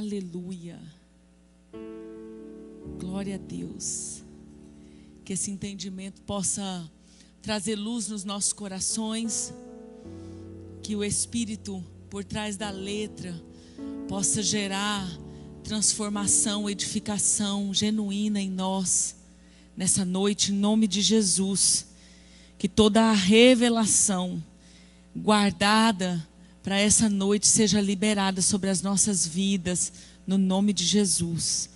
Aleluia. Glória a Deus. Que esse entendimento possa trazer luz nos nossos corações. Que o Espírito, por trás da letra, possa gerar transformação, edificação genuína em nós. Nessa noite, em nome de Jesus. Que toda a revelação guardada para essa noite seja liberada sobre as nossas vidas, no nome de Jesus.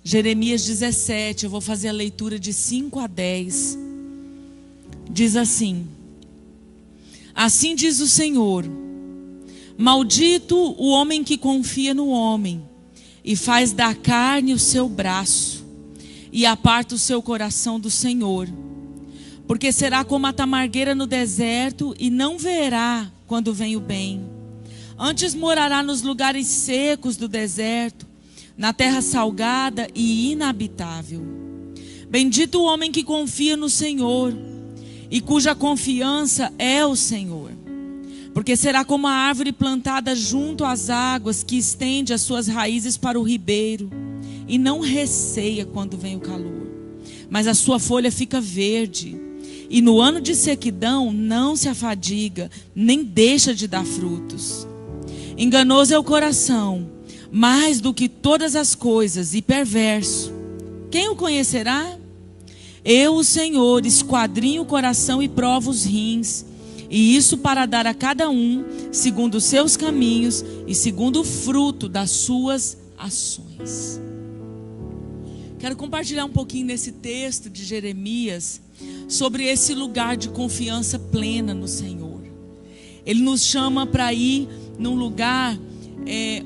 Jeremias 17, eu vou fazer a leitura de 5 a 10. Diz assim: assim diz o Senhor: maldito o homem que confia no homem, e faz da carne o seu braço, e aparta o seu coração do Senhor. Porque será como a tamargueira no deserto, e não verá quando vem o bem. Antes morará nos lugares secos do deserto, na terra salgada e inabitável. Bendito o homem que confia no Senhor, e cuja confiança é o Senhor. Porque será como a árvore plantada junto às águas, que estende as suas raízes para o ribeiro, e não receia quando vem o calor, mas a sua folha fica verde, e no ano de sequidão não se afadiga, nem deixa de dar frutos. Enganoso é o coração, mais do que todas as coisas, e perverso. Quem o conhecerá? Eu, o Senhor, esquadrinho o coração e provo os rins, e isso para dar a cada um segundo os seus caminhos e segundo o fruto das suas ações. Quero compartilhar um pouquinho nesse texto de Jeremias sobre esse lugar de confiança plena no Senhor. Ele nos chama para ir num lugar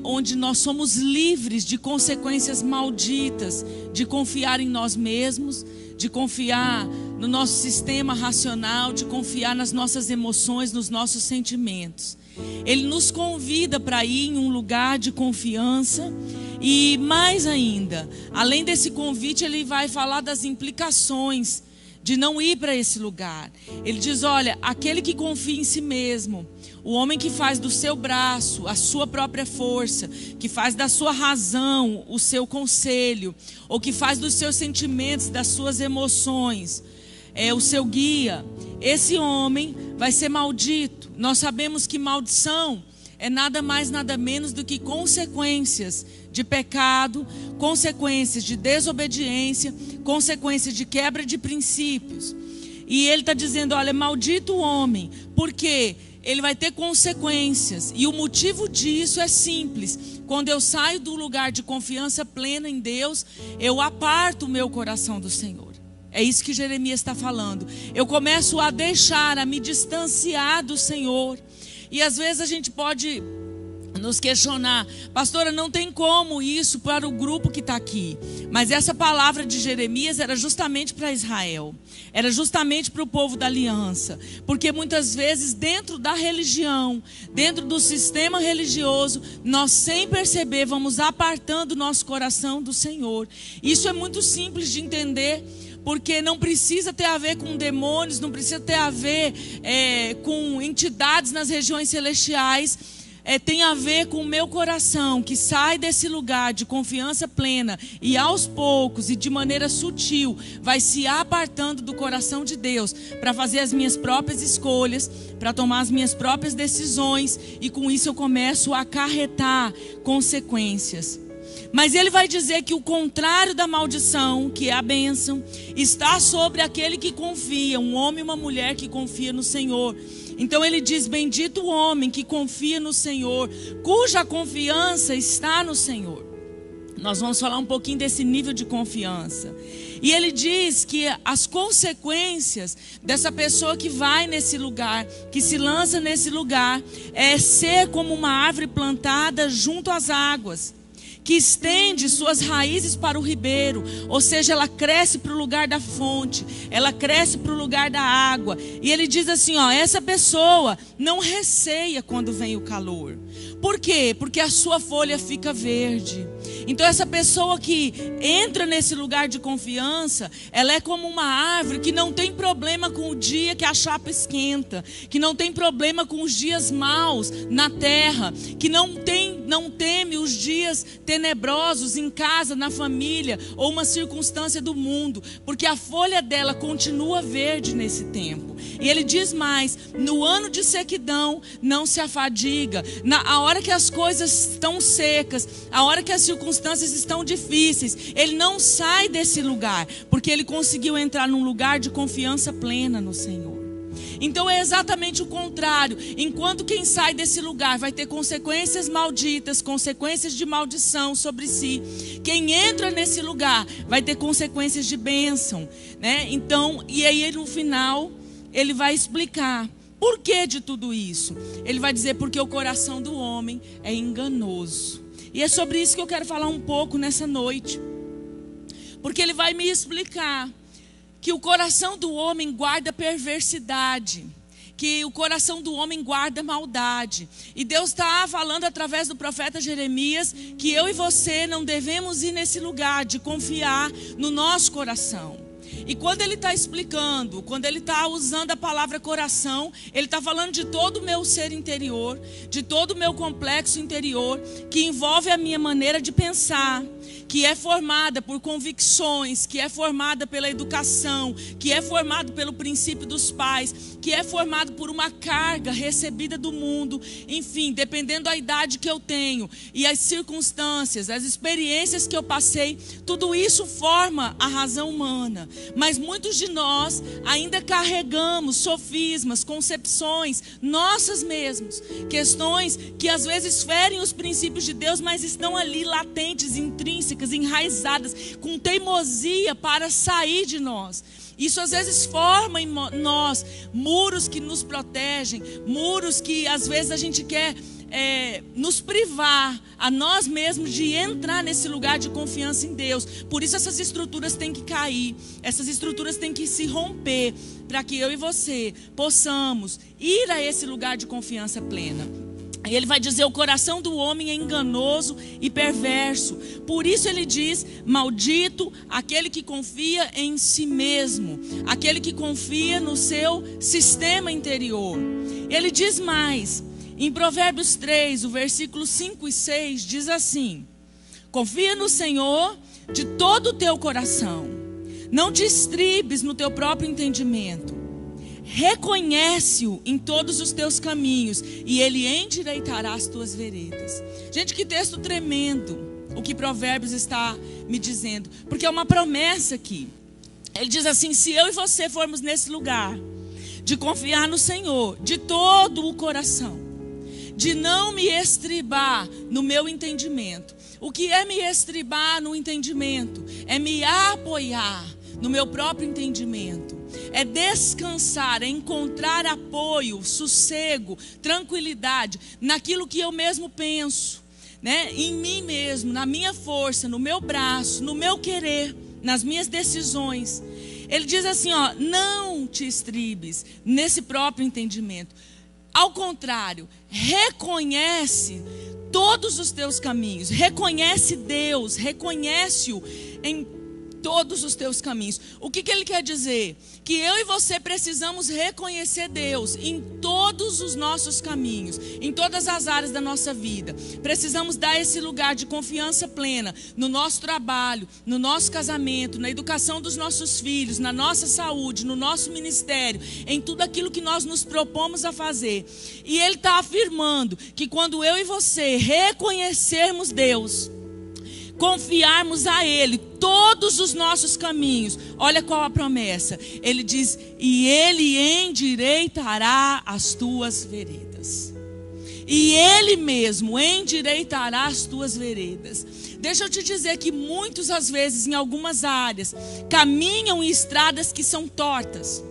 onde nós somos livres de consequências malditas, de confiar em nós mesmos, de confiar no nosso sistema racional, de confiar nas nossas emoções, nos nossos sentimentos. Ele nos convida para ir em um lugar de confiança. E mais ainda, além desse convite, ele vai falar das implicações de não ir para esse lugar. Ele diz: olha, aquele que confia em si mesmo, o homem que faz do seu braço a sua própria força, que faz da sua razão o seu conselho, ou que faz dos seus sentimentos, das suas emoções, o seu guia, esse homem vai ser maldito. Nós sabemos que maldição é nada mais, nada menos do que consequências de pecado, consequências de desobediência, consequências de quebra de princípios. E ele está dizendo: olha, maldito o homem, porque ele vai ter consequências. E o motivo disso é simples: quando eu saio do lugar de confiança plena em Deus, eu aparto o meu coração do Senhor. É isso que Jeremias está falando. Eu começo a deixar, a me distanciar do Senhor. E às vezes a gente pode nos questionar: pastora, não tem como isso para o grupo que está aqui. Mas essa palavra de Jeremias era justamente para Israel. Era justamente para o povo da aliança. Porque muitas vezes dentro da religião, dentro do sistema religioso, nós sem perceber vamos apartando o nosso coração do Senhor. Isso é muito simples de entender, porque não precisa ter a ver com demônios, não precisa ter a ver com entidades nas regiões celestiais. Tem a ver com o meu coração, que sai desse lugar de confiança plena e aos poucos e de maneira sutil vai se apartando do coração de Deus para fazer as minhas próprias escolhas, para tomar as minhas próprias decisões, e com isso eu começo a acarretar consequências. Mas ele vai dizer que o contrário da maldição, que é a bênção, está sobre aquele que confia, um homem e uma mulher que confia no Senhor. Então ele diz: bendito o homem que confia no Senhor, cuja confiança está no Senhor. Nós vamos falar um pouquinho desse nível de confiança. E ele diz que as consequências dessa pessoa que vai nesse lugar, que se lança nesse lugar, é ser como uma árvore plantada junto às águas, que estende suas raízes para o ribeiro, ou seja, ela cresce para o lugar da fonte, ela cresce para o lugar da água. E ele diz assim, essa pessoa não receia quando vem o calor. Por quê? Porque a sua folha fica verde. Então essa pessoa que entra nesse lugar de confiança, ela é como uma árvore que não tem problema com o dia que a chapa esquenta, que não tem problema com os dias maus na terra, que não teme os dias tenebrosos em casa, na família ou uma circunstância do mundo, porque a folha dela continua verde nesse tempo. E ele diz mais: no ano de sequidão não se afadiga. A hora que as coisas estão secas, a hora que as circunstâncias estão difíceis, ele não sai desse lugar, porque ele conseguiu entrar num lugar de confiança plena no Senhor. Então é exatamente o contrário. Enquanto quem sai desse lugar vai ter consequências malditas, consequências de maldição sobre si, quem entra nesse lugar vai ter consequências de bênção, né? Então, e aí no final ele vai explicar por que de tudo isso. Ele vai dizer porque o coração do homem é enganoso. E é sobre isso que eu quero falar um pouco nessa noite. Porque ele vai me explicar que o coração do homem guarda perversidade, que o coração do homem guarda maldade. E Deus está falando através do profeta Jeremias que eu e você não devemos ir nesse lugar de confiar no nosso coração. E quando ele está explicando, quando ele está usando a palavra coração, ele está falando de todo o meu ser interior, de todo o meu complexo interior, que envolve a minha maneira de pensar, que é formada por convicções, que é formada pela educação, que é formado pelo princípio dos pais, que é formado por uma carga recebida do mundo. Enfim, dependendo da idade que eu tenho e as circunstâncias, as experiências que eu passei, tudo isso forma a razão humana. Mas muitos de nós ainda carregamos sofismas, concepções nossas mesmos, questões que às vezes ferem os princípios de Deus, mas estão ali latentes, intrínsecas, enraizadas, com teimosia para sair de nós. Isso às vezes forma em nós muros que nos protegem, muros que às vezes a gente quer nos privar a nós mesmos de entrar nesse lugar de confiança em Deus. Por isso essas estruturas têm que cair, essas estruturas têm que se romper, para que eu e você possamos ir a esse lugar de confiança plena. E ele vai dizer: o coração do homem é enganoso e perverso. Por isso ele diz: maldito aquele que confia em si mesmo, aquele que confia no seu sistema interior. Ele diz mais, em Provérbios 3, o versículo 5 e 6, diz assim: confia no Senhor de todo o teu coração, não te estribes no teu próprio entendimento. Reconhece-o em todos os teus caminhos e ele endireitará as tuas veredas. Gente, que texto tremendo o que Provérbios está me dizendo, porque é uma promessa aqui. Ele diz assim: se eu e você formos nesse lugar de confiar no Senhor de todo o coração, de não me estribar no meu entendimento. O que é me estribar no entendimento? É me apoiar no meu próprio entendimento. É descansar, é encontrar apoio, sossego, tranquilidade naquilo que eu mesmo penso, né? Em mim mesmo, na minha força, no meu braço, no meu querer, nas minhas decisões. Ele diz assim, ó: não te estribes nesse próprio entendimento. Ao contrário, reconhece todos os teus caminhos, reconhece Deus, reconhece-o em todos os teus caminhos. O que ele quer dizer? Que eu e você precisamos reconhecer Deus em todos os nossos caminhos, em todas as áreas da nossa vida. Precisamos dar esse lugar de confiança plena no nosso trabalho, no nosso casamento, na educação dos nossos filhos, na nossa saúde, no nosso ministério, em tudo aquilo que nós nos propomos a fazer. E ele está afirmando que quando eu e você reconhecermos Deus, confiarmos a Ele todos os nossos caminhos, olha qual a promessa. Ele diz: e Ele endireitará as tuas veredas. E Ele mesmo endireitará as tuas veredas. Deixa eu te dizer que muitos, às vezes, em algumas áreas, caminham em estradas que são tortas.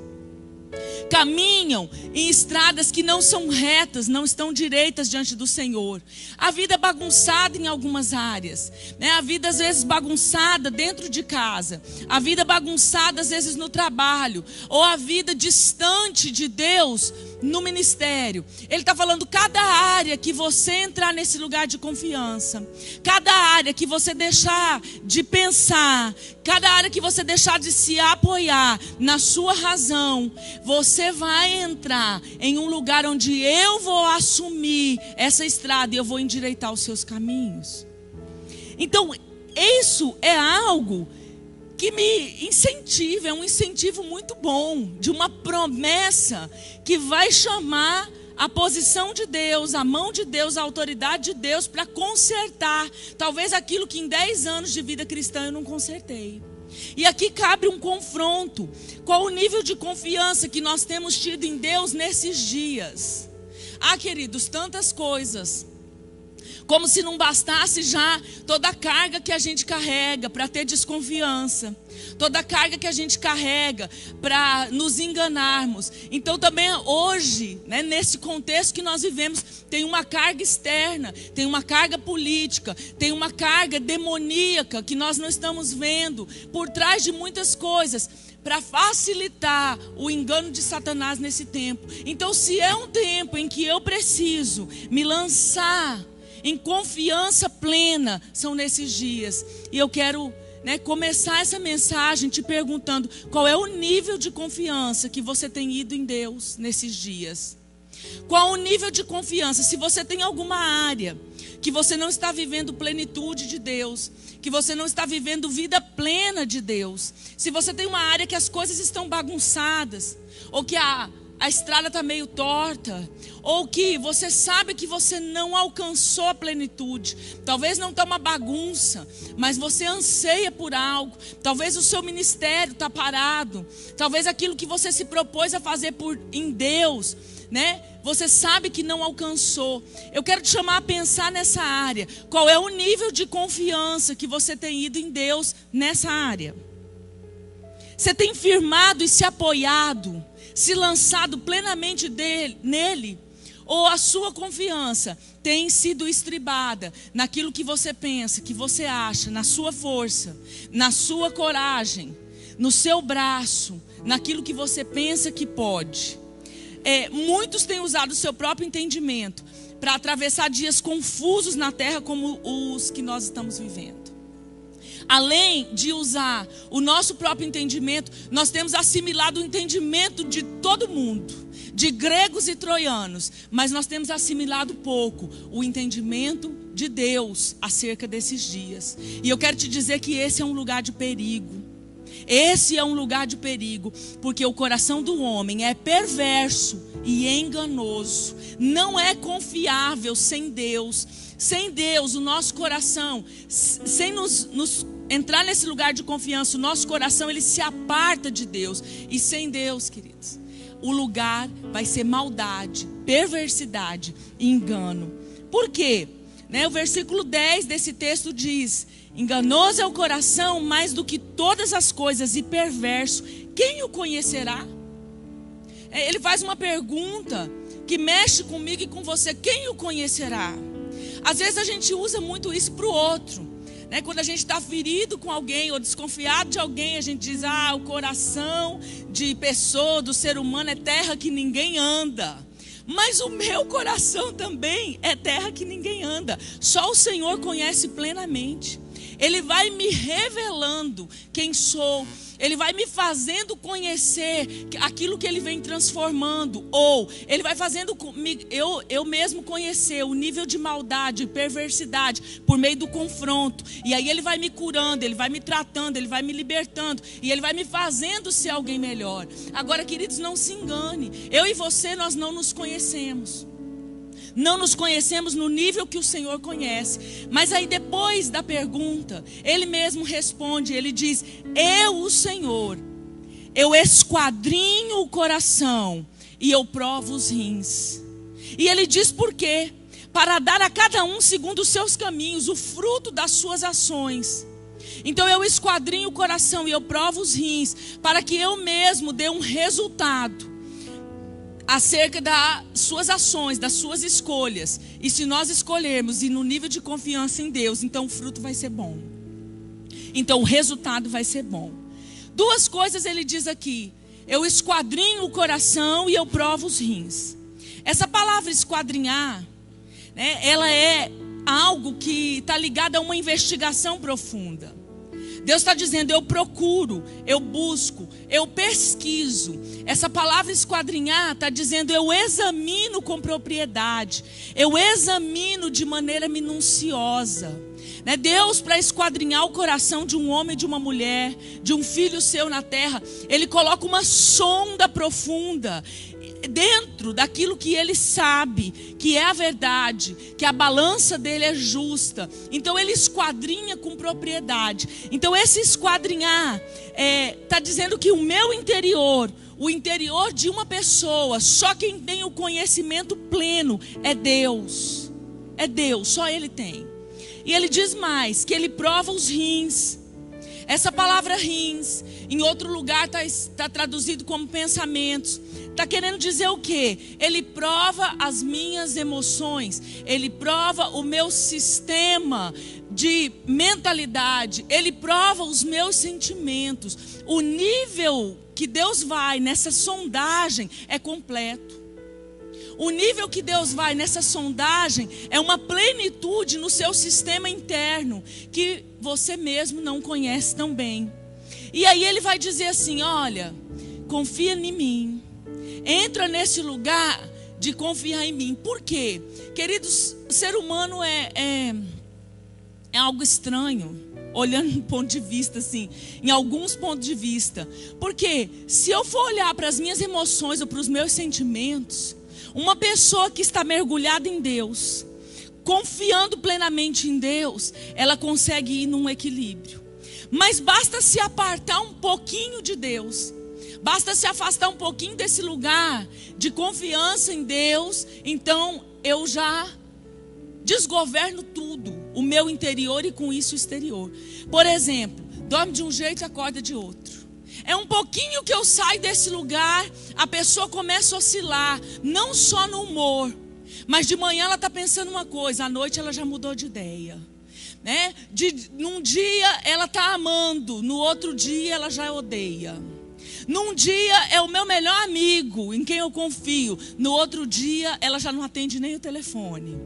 Caminham em estradas que não são retas, não estão direitas diante do Senhor. A vida bagunçada em algumas áreas, né? A vida às vezes bagunçada dentro de casa, a vida bagunçada às vezes no trabalho, ou a vida distante de Deus no ministério. Ele está falando cada área que você entrar nesse lugar de confiança, cada área que você deixar de pensar, cada área que você deixar de se apoiar na sua razão, você vai entrar em um lugar onde eu vou assumir essa estrada e eu vou endireitar os seus caminhos. Então, isso é algo que me incentiva, é um incentivo muito bom, de uma promessa que vai chamar a posição de Deus, a mão de Deus, a autoridade de Deus para consertar talvez aquilo que em 10 anos de vida cristã eu não consertei. E aqui cabe um confronto. Qual o nível de confiança que nós temos tido em Deus nesses dias? Ah, queridos, tantas coisas. Como se não bastasse já toda a carga que a gente carrega para ter desconfiança. Toda a carga que a gente carrega para nos enganarmos. Então também hoje, né, nesse contexto que nós vivemos, tem uma carga externa, tem uma carga política, tem uma carga demoníaca que nós não estamos vendo por trás de muitas coisas, para facilitar o engano de Satanás nesse tempo. Então, se é um tempo em que eu preciso me lançar em confiança plena, são nesses dias. E eu quero, começar essa mensagem te perguntando: qual é o nível de confiança que você tem ido em Deus nesses dias? Qual o nível de confiança? Se você tem alguma área que você não está vivendo plenitude de Deus, que você não está vivendo vida plena de Deus, se você tem uma área que as coisas estão bagunçadas, ou que a estrada está meio torta, ou que você sabe que você não alcançou a plenitude, talvez não está uma bagunça, mas você anseia por algo, talvez o seu ministério está parado, talvez aquilo que você se propôs a fazer em Deus, você sabe que não alcançou. Eu quero te chamar a pensar nessa área. Qual é o nível de confiança que você tem ido em Deus nessa área? Você tem firmado e se apoiado, se lançado plenamente nele? Ou a sua confiança tem sido estribada naquilo que você pensa, que você acha, na sua força, na sua coragem, no seu braço, naquilo que você pensa que pode? Muitos têm usado o seu próprio entendimento para atravessar dias confusos na terra como os que nós estamos vivendo. Além de usar o nosso próprio entendimento, nós temos assimilado o entendimento de todo mundo, de gregos e troianos, mas nós temos assimilado pouco o entendimento de Deus acerca desses dias. E eu quero te dizer que esse é um lugar de perigo. Esse é um lugar de perigo, porque o coração do homem é perverso e enganoso, não é confiável sem Deus. Sem Deus, o nosso coração, sem nos entrar nesse lugar de confiança, o nosso coração ele se aparta de Deus. E sem Deus, queridos, o lugar vai ser maldade, perversidade e engano. Por quê? O versículo 10 desse texto diz: enganoso é o coração mais do que todas as coisas e perverso, quem o conhecerá? Ele faz uma pergunta que mexe comigo e com você: quem o conhecerá? Às vezes a gente usa muito isso para o outro, quando a gente está ferido com alguém ou desconfiado de alguém, a gente diz: o coração de pessoa, do ser humano é terra que ninguém anda. Mas o meu coração também é terra que ninguém anda. Só o Senhor conhece plenamente. Ele vai me revelando quem sou. Ele vai me fazendo conhecer aquilo que Ele vem transformando. Ou Ele vai fazendo eu mesmo conhecer o nível de maldade e perversidade por meio do confronto. E aí Ele vai me curando, Ele vai me tratando, Ele vai me libertando. E Ele vai me fazendo ser alguém melhor. Agora, queridos, não se engane. Eu e você, nós não nos conhecemos. Não nos conhecemos no nível que o Senhor conhece. Mas aí depois da pergunta, Ele mesmo responde, Ele diz: eu, o Senhor, eu esquadrinho o coração e eu provo os rins. E Ele diz por quê? Para dar a cada um segundo os seus caminhos, o fruto das suas ações. Então eu esquadrinho o coração e eu provo os rins, para que eu mesmo dê um resultado acerca das suas ações, das suas escolhas. E se nós escolhermos e no nível de confiança em Deus, então o fruto vai ser bom. Então o resultado vai ser bom. Duas coisas Ele diz aqui: eu esquadrinho o coração e eu provo os rins. Essa palavra esquadrinhar, né, ela é algo que está ligado a uma investigação profunda. Deus está dizendo, eu procuro, eu busco, eu pesquiso. Essa palavra esquadrinhar está dizendo, eu examino com propriedade, eu examino de maneira minuciosa. Né? Deus, para esquadrinhar o coração de um homem e de uma mulher, de um filho seu na terra, Ele coloca uma sonda profunda dentro daquilo que Ele sabe, que é a verdade, que a balança dele é justa. Então Ele esquadrinha com propriedade. Então esse esquadrinhar está dizendo que o meu interior, o interior de uma pessoa, só quem tem o conhecimento pleno é Deus. É Deus, só Ele tem. E Ele diz mais, que Ele prova os rins. Essa palavra rins, em outro lugar está traduzido como pensamentos. Está querendo dizer o quê? Ele prova as minhas emoções. Ele prova o meu sistema de mentalidade. Ele prova os meus sentimentos. O nível que Deus vai nessa sondagem é completo. O nível que Deus vai nessa sondagem é uma plenitude no seu sistema interno que você mesmo não conhece tão bem. E aí Ele vai dizer assim, olha, confia em mim. Entra nesse lugar de confiar em mim. Por quê? Queridos, o ser humano é algo estranho, olhando de um ponto de vista assim, em alguns pontos de vista. Porque se eu for olhar para as minhas emoções ou para os meus sentimentos, uma pessoa que está mergulhada em Deus, confiando plenamente em Deus, ela consegue ir num equilíbrio. Mas basta se apartar um pouquinho de Deus, basta se afastar um pouquinho desse lugar de confiança em Deus, então eu já desgoverno tudo, o meu interior e com isso o exterior. Por exemplo, dorme de um jeito e acorda de outro. É um pouquinho que eu saio desse lugar, a pessoa começa a oscilar, não só no humor, mas de manhã ela está pensando uma coisa, à noite ela já mudou de ideia. Né? Num dia ela está amando, no outro dia ela já odeia. Num dia é o meu melhor amigo, em quem eu confio, no outro dia ela já não atende nem o telefone.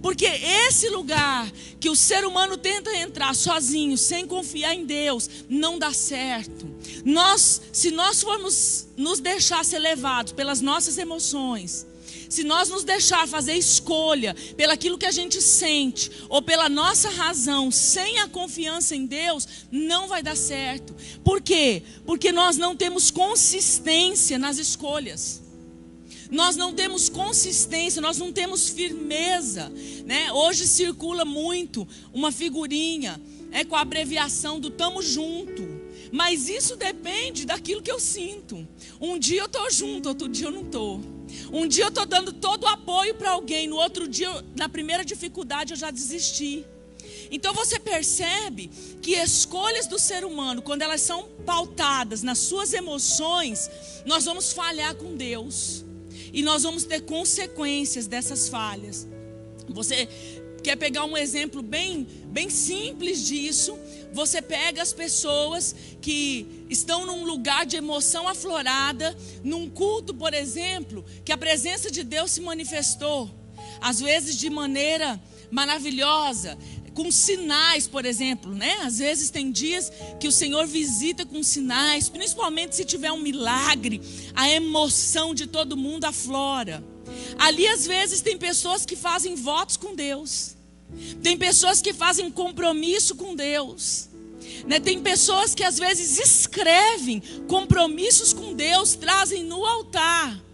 Porque esse lugar que o ser humano tenta entrar sozinho, sem confiar em Deus, não dá certo. Se nós formos nos deixar ser levados pelas nossas emoções, se nós nos deixar fazer escolha pelaquilo que a gente sente ou pela nossa razão, sem a confiança em Deus, não vai dar certo. Por quê? Porque nós não temos consistência nas escolhas. Nós não temos consistência, nós não temos firmeza, né? Hoje circula muito uma figurinha com a abreviação do tamo junto. Mas isso depende daquilo que eu sinto. Um dia eu estou junto, outro dia eu não estou. Um dia eu estou dando todo o apoio para alguém, no outro dia, na primeira dificuldade, eu já desisti. Então você percebe que escolhas do ser humano, quando elas são pautadas nas suas emoções, nós vamos falhar com Deus. E nós vamos ter consequências dessas falhas. Você quer pegar um exemplo bem simples disso? Você pega as pessoas que estão num lugar de emoção aflorada, num culto, por exemplo, que a presença de Deus se manifestou, às vezes de maneira maravilhosa, com sinais, por exemplo, né? Às vezes tem dias que o Senhor visita com sinais, principalmente se tiver um milagre, a emoção de todo mundo aflora. Ali às vezes tem pessoas que fazem votos com Deus, tem pessoas que fazem compromisso com Deus, né? Tem pessoas que às vezes escrevem compromissos com Deus, trazem no altar,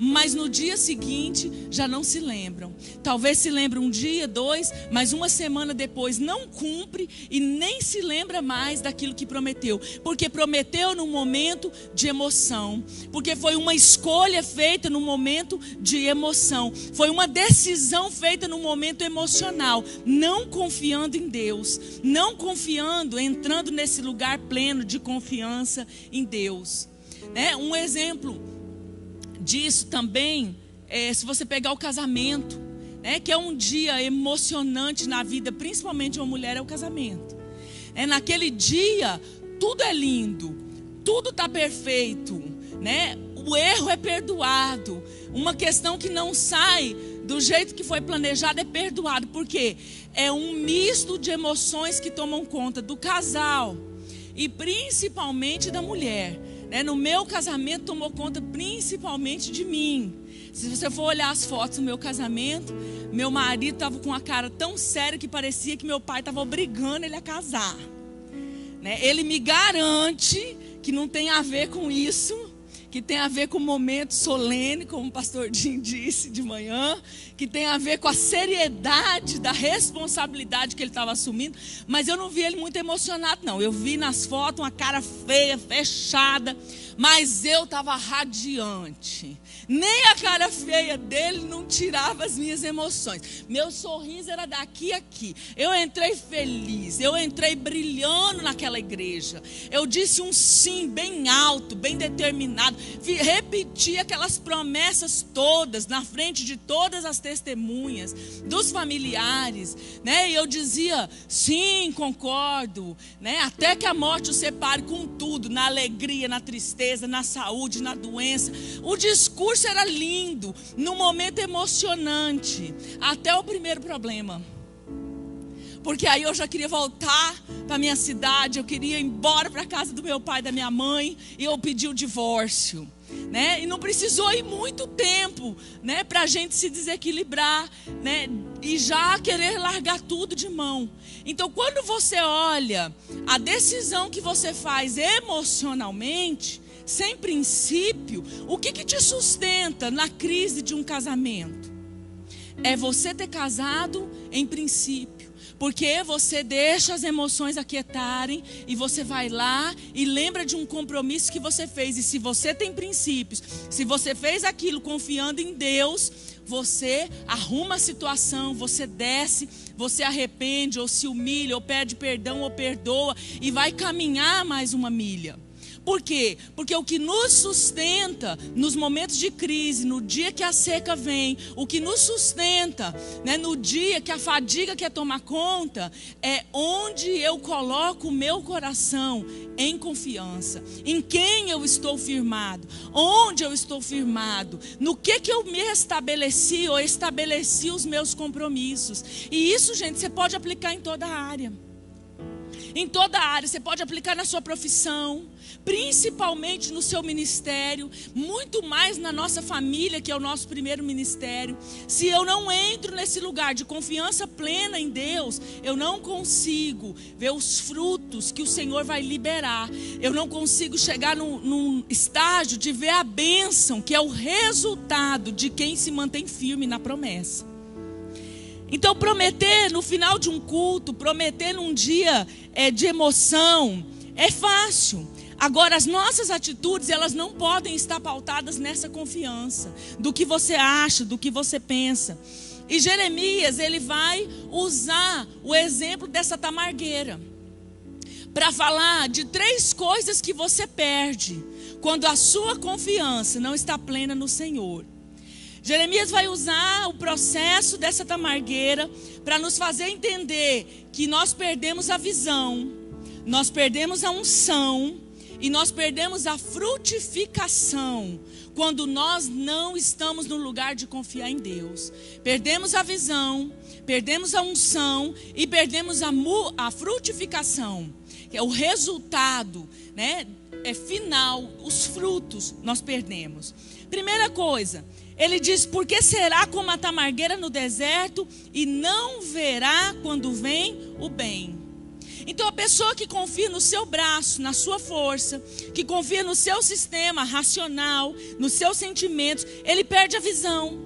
mas no dia seguinte já não se lembram. Talvez se lembre um dia, 2, mas uma semana depois não cumpre e nem se lembra mais daquilo que prometeu. Porque prometeu num momento de emoção. Porque foi uma escolha feita num momento de emoção. Foi uma decisão feita num momento emocional. Não confiando em Deus. Não confiando, entrando nesse lugar pleno de confiança em Deus. Um exemplo disso também, se você pegar o casamento, que é um dia emocionante na vida, principalmente de uma mulher, é o casamento. Naquele dia, tudo é lindo, tudo está perfeito, né? O erro é perdoado. Uma questão que não sai do jeito que foi planejado é perdoado. Por quê? É um misto de emoções que tomam conta do casal e principalmente da mulher, né? No meu casamento tomou conta principalmente de mim. Se você for olhar as fotos do meu casamento, meu marido estava com uma cara tão séria que parecia que meu pai estava obrigando ele a casar, né? Ele me garante que não tem a ver com isso, que tem a ver com o momento solene, como o pastor Jim disse de manhã, que tem a ver com a seriedade da responsabilidade que ele estava assumindo. Mas eu não vi ele muito emocionado, não. Eu vi nas fotos uma cara feia, fechada, mas eu estava radiante. Nem a cara feia dele não tirava as minhas emoções. Meu sorriso era daqui a aqui. Eu entrei feliz, eu entrei brilhando naquela igreja. Eu disse um sim bem alto, bem determinado. Repeti aquelas promessas todas na frente de todas as testemunhas, dos familiares, né? E eu dizia, sim, concordo, né? Até que a morte o separe, com tudo, na alegria, na tristeza, na saúde, na doença. O discurso era lindo, num momento emocionante, até o primeiro problema. Porque aí eu já queria voltar para minha cidade, eu queria ir embora para a casa do meu pai e da minha mãe, e eu pedi o divórcio, né? E não precisou ir muito tempo, né, para a gente se desequilibrar, né, e já querer largar tudo de mão. Então, quando você olha a decisão que você faz emocionalmente, sem princípio, o que te sustenta na crise de um casamento? É você ter casado em princípio. Porque você deixa as emoções aquietarem e você vai lá e lembra de um compromisso que você fez. E se você tem princípios, se você fez aquilo confiando em Deus, você arruma a situação, você desce, você arrepende ou se humilha, ou pede perdão ou perdoa e vai caminhar mais uma milha. Por quê? Porque o que nos sustenta nos momentos de crise, no dia que a seca vem, o que nos sustenta, né, no dia que a fadiga quer tomar conta, é onde eu coloco o meu coração em confiança. Em quem eu estou firmado, onde eu estou firmado, no que eu me estabeleci ou estabeleci os meus compromissos. E isso, gente, você pode aplicar em toda a área. Em toda a área, você pode aplicar na sua profissão, principalmente no seu ministério, muito mais na nossa família, que é o nosso primeiro ministério. Se eu não entro nesse lugar de confiança plena em Deus, eu não consigo ver os frutos que o Senhor vai liberar. Eu não consigo chegar num estágio de ver a bênção, que é o resultado de quem se mantém firme na promessa. Então, prometer no final de um culto, prometer num dia de emoção, é fácil. Agora, as nossas atitudes, elas não podem estar pautadas nessa confiança, do que você acha, do que você pensa. E Jeremias, ele vai usar o exemplo dessa tamargueira, para falar de 3 coisas que você perde, quando a sua confiança não está plena no Senhor. Jeremias vai usar o processo dessa tamargueira para nos fazer entender que nós perdemos a visão, nós perdemos a unção e nós perdemos a frutificação quando nós não estamos no lugar de confiar em Deus. Perdemos a visão, perdemos a unção e perdemos a frutificação, que é o resultado, né, final, os frutos nós perdemos. Primeira coisa, ele diz, por que será como a tamargueira no deserto e não verá quando vem o bem? Então a pessoa que confia no seu braço, na sua força, que confia no seu sistema racional, nos seus sentimentos, ele perde a visão.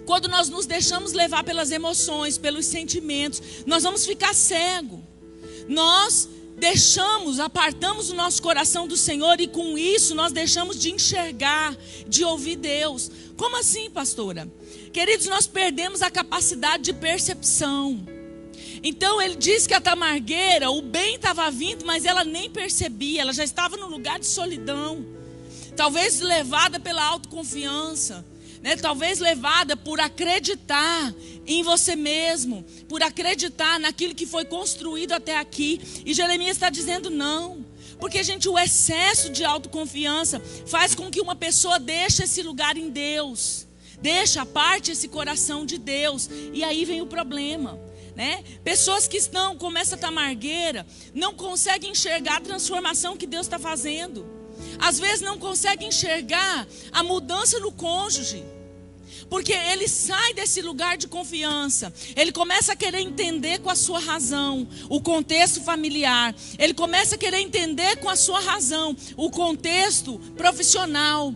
Quando nós nos deixamos levar pelas emoções, pelos sentimentos, nós vamos ficar cegos. Nós apartamos o nosso coração do Senhor e com isso nós deixamos de enxergar, de ouvir Deus. Como assim, pastora? Queridos, nós perdemos a capacidade de percepção. Então ele diz que a tamargueira, o bem estava vindo, mas ela nem percebia, ela já estava num lugar de solidão. Talvez levada pela autoconfiança, né? Talvez levada por acreditar em você mesmo, por acreditar naquilo que foi construído até aqui. E Jeremias está dizendo não, Porque, gente, o excesso de autoconfiança faz com que uma pessoa deixe esse lugar em Deus, deixa a parte esse coração de Deus, e aí vem o problema, né? Pessoas que começam a estar amargueira, não conseguem enxergar a transformação que Deus está fazendo. Às vezes não conseguem enxergar a mudança no cônjuge, porque ele sai desse lugar de confiança, ele começa a querer entender com a sua razão o contexto familiar, ele começa a querer entender com a sua razão o contexto profissional,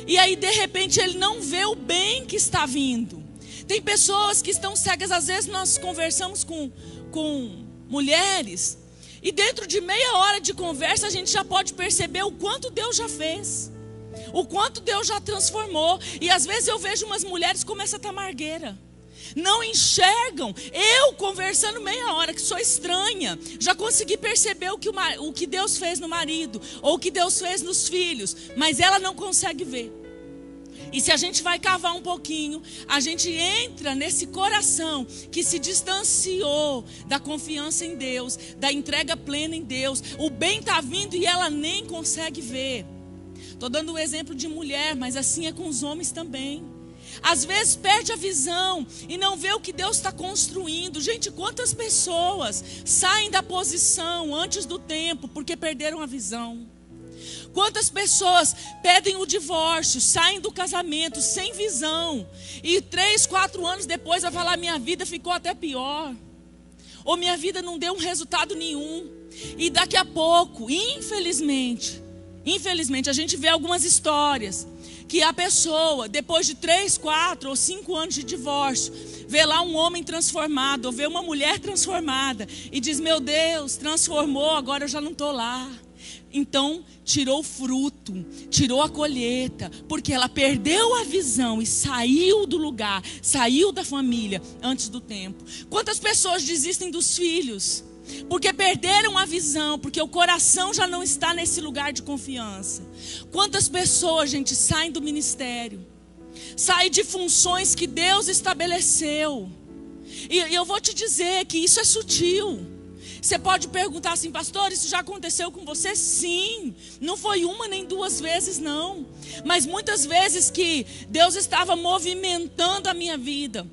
e aí de repente ele não vê o bem que está vindo. Tem pessoas que estão cegas. Às vezes nós conversamos com mulheres, e dentro de meia hora de conversa a gente já pode perceber o quanto Deus já fez, o quanto Deus já transformou. E às vezes eu vejo umas mulheres como essa tamargueira, não enxergam. Eu conversando meia hora, que sou estranha, já consegui perceber o que Deus fez no marido, ou o que Deus fez nos filhos, mas ela não consegue ver. E se a gente vai cavar um pouquinho, a gente entra nesse coração que se distanciou da confiança em Deus, da entrega plena em Deus. O bem está vindo e ela nem consegue ver. Estou dando um exemplo de mulher, mas assim é com os homens também. Às vezes perde a visão e não vê o que Deus está construindo. Gente, quantas pessoas saem da posição antes do tempo porque perderam a visão? Quantas pessoas pedem o divórcio, saem do casamento sem visão, e 3, 4 anos depois vai falar: minha vida ficou até pior, ou minha vida não deu um resultado nenhum. E daqui a pouco, infelizmente, a gente vê algumas histórias que a pessoa, depois de 3, 4 ou 5 anos de divórcio, vê lá um homem transformado, ou vê uma mulher transformada, e diz: meu Deus, transformou, agora eu já não estou lá. Então tirou o fruto, tirou a colheita, porque ela perdeu a visão e saiu do lugar, saiu da família antes do tempo. Quantas pessoas desistem dos filhos porque perderam a visão, porque o coração já não está nesse lugar de confiança? Quantas pessoas, gente, saem do ministério, saem de funções que Deus estabeleceu, e eu vou te dizer que isso é sutil. Você pode perguntar assim: pastor, isso já aconteceu com você? Sim, não foi uma nem 2 vezes não, mas muitas vezes que Deus estava movimentando a minha vida,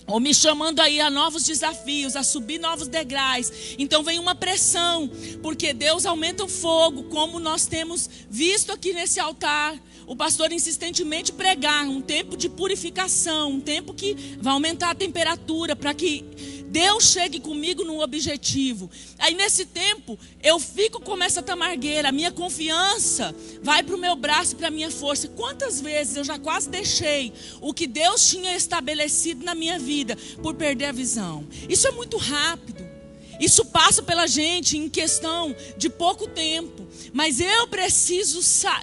ou me chamando aí a novos desafios, a subir novos degraus. Então vem uma pressão, porque Deus aumenta o fogo, como nós temos visto aqui nesse altar, o pastor insistentemente pregar um tempo de purificação, um tempo que vai aumentar a temperatura, para que Deus chegue comigo no objetivo. Aí nesse tempo, eu fico como essa tamargueira, a minha confiança vai para o meu braço e para a minha força. Quantas vezes eu já quase deixei o que Deus tinha estabelecido na minha vida por perder a visão? Isso é muito rápido. Isso passa pela gente em questão de pouco tempo. Mas eu preciso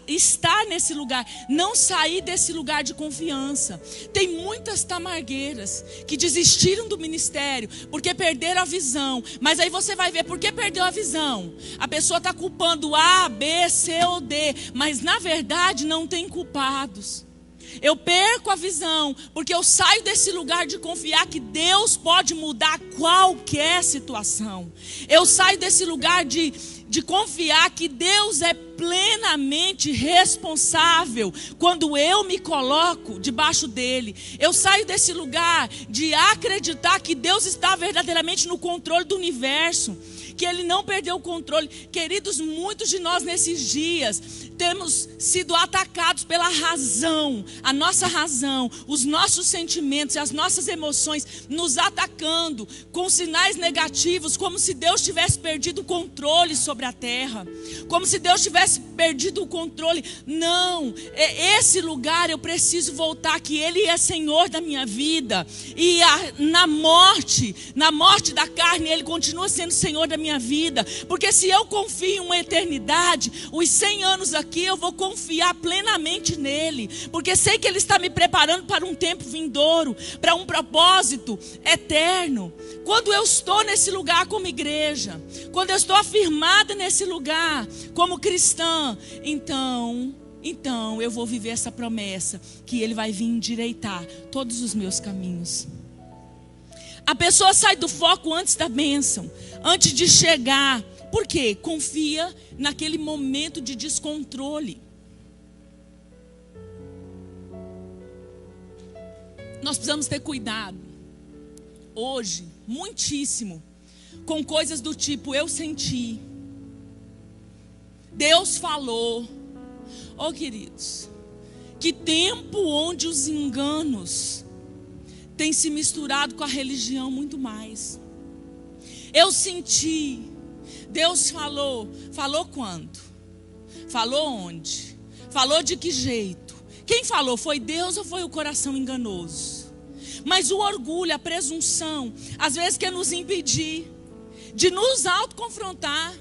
estar nesse lugar, não sair desse lugar de confiança. Tem muitas tamargueiras que desistiram do ministério porque perderam a visão. Mas aí você vai ver por que perdeu a visão. A pessoa está culpando A, B, C ou D, mas na verdade não tem culpados. Eu perco a visão porque eu saio desse lugar de confiar que Deus pode mudar qualquer situação. Eu saio desse lugar de confiar que Deus é plenamente responsável quando eu me coloco debaixo dele. Eu saio desse lugar de acreditar que Deus está verdadeiramente no controle do universo, que ele não perdeu o controle. Queridos, muitos de nós nesses dias temos sido atacados pela razão, a nossa razão, os nossos sentimentos e as nossas emoções nos atacando com sinais negativos, como se Deus tivesse perdido o controle sobre a terra, como se Deus tivesse perdido o controle. Não, esse lugar eu preciso voltar, que Ele é Senhor da minha vida, e na morte da carne, Ele continua sendo Senhor da minha vida, porque se eu confio em uma eternidade, os 100 anos aqui eu vou confiar plenamente nele, porque sei que Ele está me preparando para um tempo vindouro, para um propósito eterno. Quando eu estou nesse lugar como igreja, quando eu estou afirmada nesse lugar como cristã, então eu vou viver essa promessa, que Ele vai vir endireitar todos os meus caminhos. A pessoa sai do foco antes da bênção, antes de chegar Por quê? Confia naquele momento de descontrole. Nós precisamos ter cuidado, hoje, muitíssimo, com coisas do tipo, eu senti, Deus falou. Oh, queridos, que tempo onde os enganos têm se misturado com a religião muito mais. Eu senti, Deus falou. Falou quando? Falou onde? Falou de que jeito? Quem falou? Foi Deus ou foi o coração enganoso? Mas o orgulho, a presunção, às vezes quer nos impedir de nos autoconfrontar,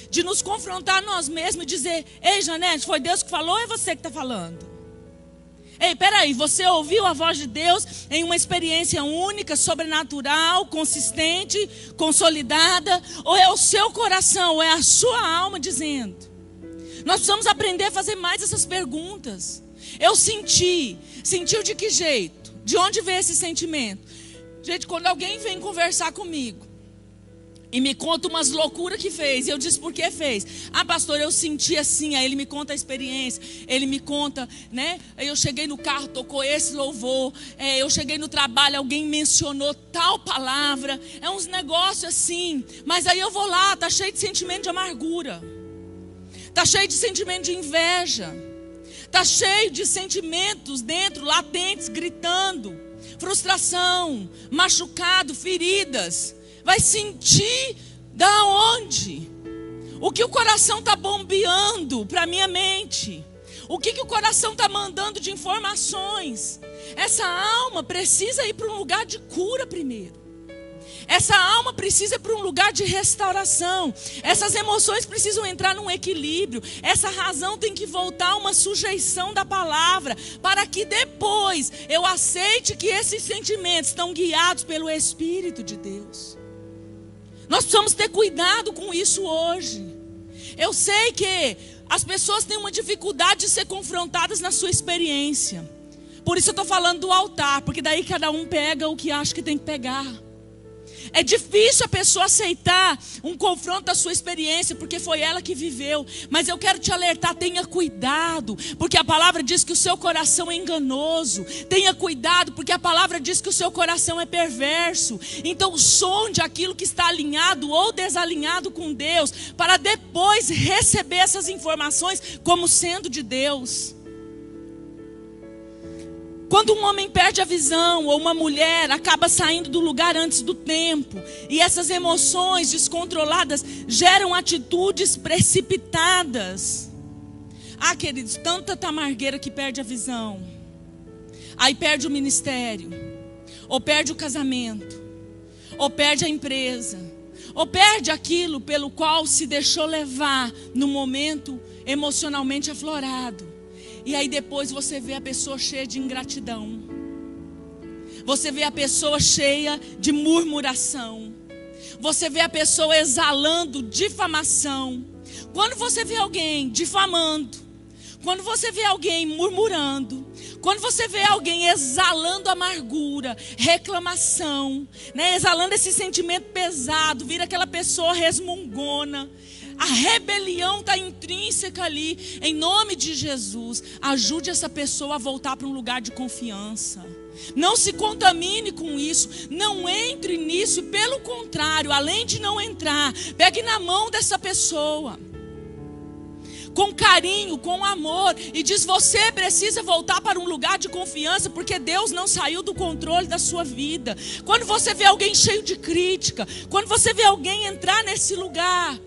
de nos confrontar nós mesmos e dizer: ei, Janete, foi Deus que falou ou é você que está falando? Ei, peraí, você ouviu a voz de Deus em uma experiência única, sobrenatural, consistente, consolidada? Ou é o seu coração, ou é a sua alma dizendo? Nós precisamos aprender a fazer mais essas perguntas. Eu sentiu de que jeito? De onde veio esse sentimento? Gente, quando alguém vem conversar comigo e me conta umas loucuras que fez, eu disse por que fez. Ah, pastor, eu senti assim. Aí ele me conta a experiência, ele me conta, né? Aí eu cheguei no carro, tocou esse louvor. Eu cheguei no trabalho, alguém mencionou tal palavra. É uns negócios assim. Mas aí eu vou lá, tá cheio de sentimento de amargura, tá cheio de sentimento de inveja, tá cheio de sentimentos dentro, latentes, gritando, frustração, machucado, feridas. Vai sentir da onde? O que o coração está bombeando para a minha mente? O que o coração está mandando de informações? Essa alma precisa ir para um lugar de cura primeiro. Essa alma precisa ir para um lugar de restauração. Essas emoções precisam entrar num equilíbrio. Essa razão tem que voltar a uma sujeição da palavra, para que depois eu aceite que esses sentimentos estão guiados pelo Espírito de Deus. Nós precisamos ter cuidado com isso hoje. Eu sei que as pessoas têm uma dificuldade de ser confrontadas na sua experiência. Por isso eu estou falando do altar, porque daí cada um pega o que acha que tem que pegar. É difícil a pessoa aceitar um confronto da sua experiência, porque foi ela que viveu. Mas eu quero te alertar, tenha cuidado, porque a palavra diz que o seu coração é enganoso. Tenha cuidado, porque a palavra diz que o seu coração é perverso. Então sonde aquilo que está alinhado ou desalinhado com Deus, para depois receber essas informações como sendo de Deus. Quando um homem perde a visão, ou uma mulher acaba saindo do lugar antes do tempo, e essas emoções descontroladas geram atitudes precipitadas. Ah, queridos, tanta tamargueira que perde a visão. Aí perde o ministério, ou perde o casamento, ou perde a empresa, ou perde aquilo pelo qual se deixou levar no momento emocionalmente aflorado. E aí depois você vê a pessoa cheia de ingratidão. Você vê a pessoa cheia de murmuração. Você vê a pessoa exalando difamação. Quando você vê alguém difamando, quando você vê alguém murmurando, quando você vê alguém exalando amargura, reclamação, né? Exalando esse sentimento pesado, vira aquela pessoa resmungona. A rebelião está intrínseca ali. Em nome de Jesus, ajude essa pessoa a voltar para um lugar de confiança. Não se contamine com isso. Não entre nisso. Pelo contrário, além de não entrar, pegue na mão dessa pessoa, com carinho, com amor, e diz: você precisa voltar para um lugar de confiança, porque Deus não saiu do controle da sua vida. Quando você vê alguém cheio de crítica, quando você vê alguém entrar nesse lugar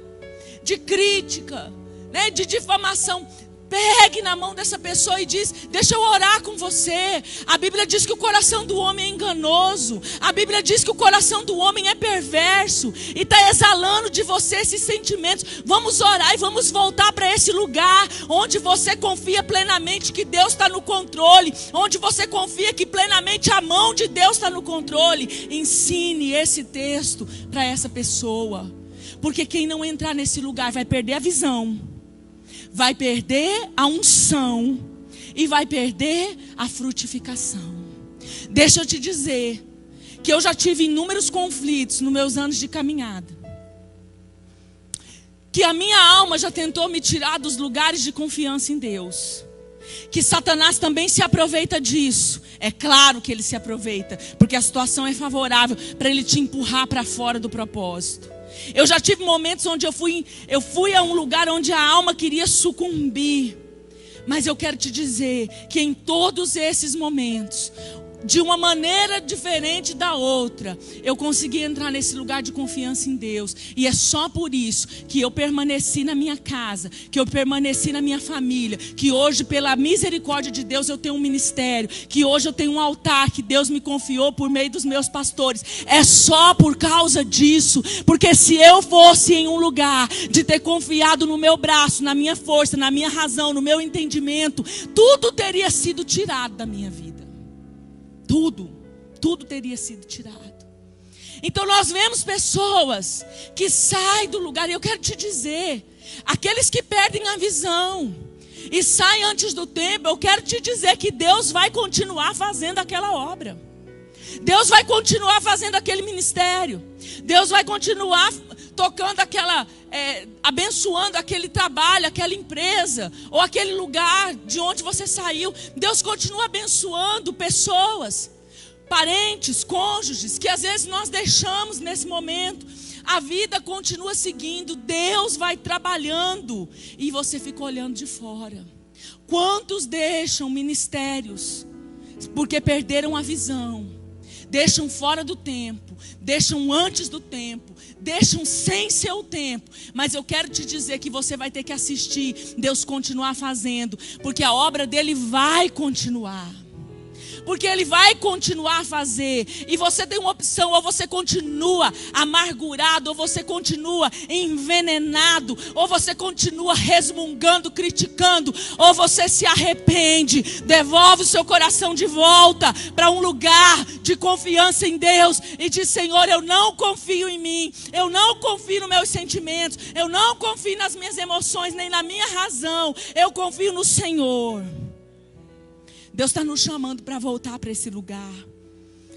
de crítica, né, de difamação, pegue na mão dessa pessoa e diz: deixa eu orar com você. A Bíblia diz que o coração do homem é enganoso. A Bíblia diz que o coração do homem é perverso e está exalando de você esses sentimentos. Vamos orar e vamos voltar para esse lugar onde você confia plenamente que Deus está no controle, onde você confia que plenamente a mão de Deus está no controle. Ensine esse texto para essa pessoa, porque quem não entrar nesse lugar vai perder a visão, vai perder a unção e vai perder a frutificação. Deixa eu te dizer que eu já tive inúmeros conflitos nos meus anos de caminhada. que a minha alma já tentou me tirar dos lugares de confiança em Deus. Que Satanás também se aproveita disso. É claro que ele se aproveita, porque a situação é favorável para ele te empurrar para fora do propósito. Eu já tive momentos onde eu fui a um lugar onde a alma queria sucumbir. Mas eu quero te dizer que em todos esses momentos, de uma maneira diferente da outra, eu consegui entrar nesse lugar de confiança em Deus. E é só por isso que eu permaneci na minha casa, que eu permaneci na minha família, que hoje, pela misericórdia de Deus, eu tenho um ministério, que hoje eu tenho um altar que Deus me confiou por meio dos meus pastores. É só por causa disso, porque se eu fosse em um lugar de ter confiado no meu braço, na minha força, na minha razão, no meu entendimento, tudo teria sido tirado da minha vida. Tudo teria sido tirado. Então nós vemos pessoas que saem do lugar, e eu quero te dizer, aqueles que perdem a visão e saem antes do tempo, eu quero te dizer que Deus vai continuar fazendo aquela obra. Deus vai continuar fazendo aquele ministério. Deus vai continuar tocando abençoando aquele trabalho, aquela empresa, ou aquele lugar de onde você saiu. Deus continua abençoando pessoas, parentes, cônjuges, que às vezes nós deixamos nesse momento. A vida continua seguindo, Deus vai trabalhando, e você fica olhando de fora. Quantos deixam ministérios porque perderam a visão? Deixam fora do tempo, deixam antes do tempo, deixam sem seu tempo. Mas eu quero te dizer que você vai ter que assistir Deus continuar fazendo, porque a obra dele vai continuar. Porque ele vai continuar a fazer. E você tem uma opção: ou você continua amargurado, ou você continua envenenado, ou você continua resmungando, criticando, ou você se arrepende, devolve o seu coração de volta para um lugar de confiança em Deus e diz: Senhor, eu não confio em mim, eu não confio nos meus sentimentos, eu não confio nas minhas emoções, nem na minha razão, eu confio no Senhor. Deus está nos chamando para voltar para esse lugar.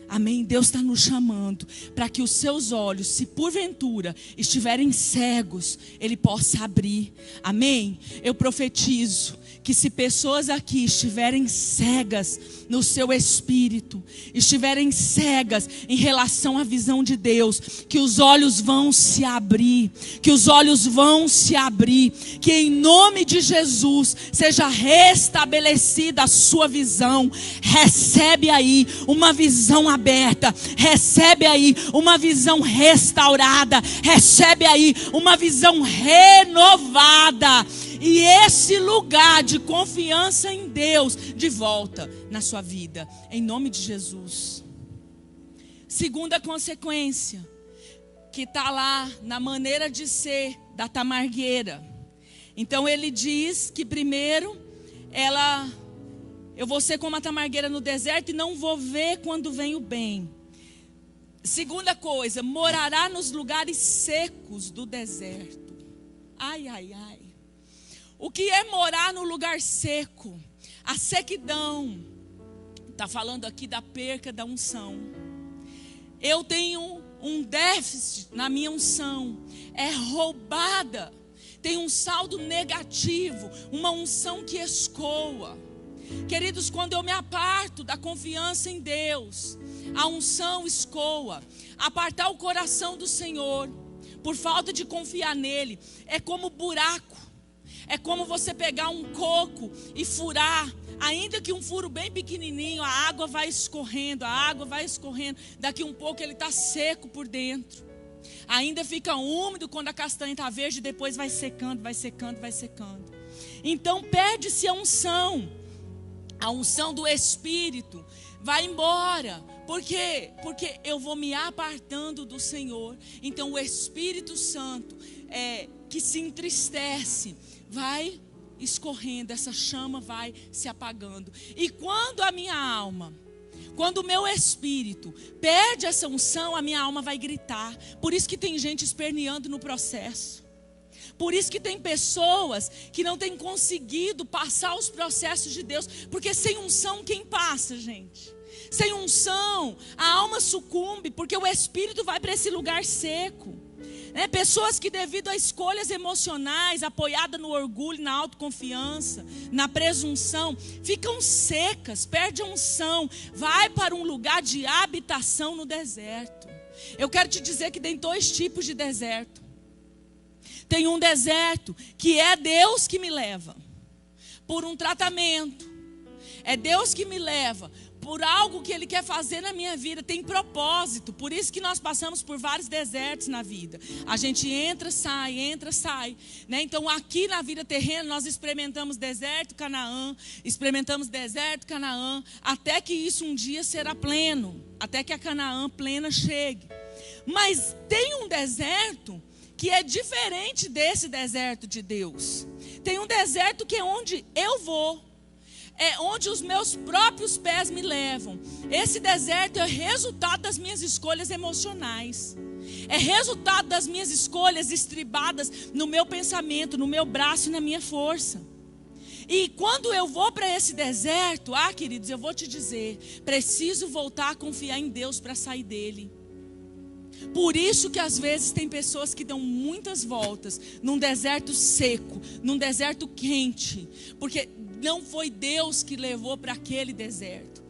Amém? Deus está nos chamando para que os seus olhos, se porventura estiverem cegos, Ele possa abrir. Amém? Eu profetizo que se pessoas aqui estiverem cegas no seu espírito, estiverem cegas em relação à visão de Deus, que os olhos vão se abrir, que os olhos vão se abrir, que em nome de Jesus seja restabelecida a sua visão. Recebe aí uma visão aberta, recebe aí uma visão restaurada, recebe aí uma visão renovada. E esse lugar de confiança em Deus de volta na sua vida, em nome de Jesus. Segunda consequência, que está lá na maneira de ser da tamargueira. Então ele diz que primeiro eu vou ser como a tamargueira no deserto e não vou ver quando vem o bem. Segunda coisa, morará nos lugares secos do deserto. Ai, ai, ai. O que é morar no lugar seco? A sequidão. Está falando aqui da perca da unção. Eu tenho um déficit na minha unção. É roubada. Tem um saldo negativo. Uma unção que escoa. Queridos, quando eu me aparto da confiança em Deus, a unção escoa. Apartar o coração do Senhor por falta de confiar nele é como buraco. É como você pegar um coco e furar. Ainda que um furo bem pequenininho, a água vai escorrendo, daqui um pouco ele está seco por dentro. Ainda fica úmido quando a castanha está verde, depois vai secando. Então perde-se a unção do Espírito vai embora. Por quê? Porque eu vou me apartando do Senhor. Então o Espírito Santo que se entristece vai escorrendo, essa chama vai se apagando. E quando a minha alma, quando o meu espírito perde essa unção, a minha alma vai gritar. Por isso que tem gente esperneando no processo. Por isso que tem pessoas que não têm conseguido passar os processos de Deus. Porque sem unção quem passa, gente? Sem unção a alma sucumbe, porque o espírito vai para esse lugar seco. Pessoas que devido a escolhas emocionais, apoiadas no orgulho, na autoconfiança, na presunção, ficam secas, perdem a unção, vai para um lugar de habitação no deserto. Eu quero te dizer que tem dois tipos de deserto. Tem um deserto que é Deus que me leva por um tratamento. É Deus que me leva por algo que Ele quer fazer na minha vida. Tem propósito. Por isso que nós passamos por vários desertos na vida. A gente entra, sai, né? Então aqui na vida terrena nós experimentamos deserto, Canaã. Experimentamos deserto, Canaã. Até que isso um dia será pleno. Até que a Canaã plena chegue. Mas tem um deserto que é diferente desse deserto de Deus. Tem um deserto que é onde eu vou. É onde os meus próprios pés me levam. Esse deserto é resultado das minhas escolhas emocionais. É resultado das minhas escolhas estribadas no meu pensamento, no meu braço e na minha força. E quando eu vou para esse deserto, queridos, eu vou te dizer, preciso voltar a confiar em Deus para sair dele. Por isso que às vezes tem pessoas que dão muitas voltas num deserto seco, num deserto quente, porque não foi Deus que levou para aquele deserto.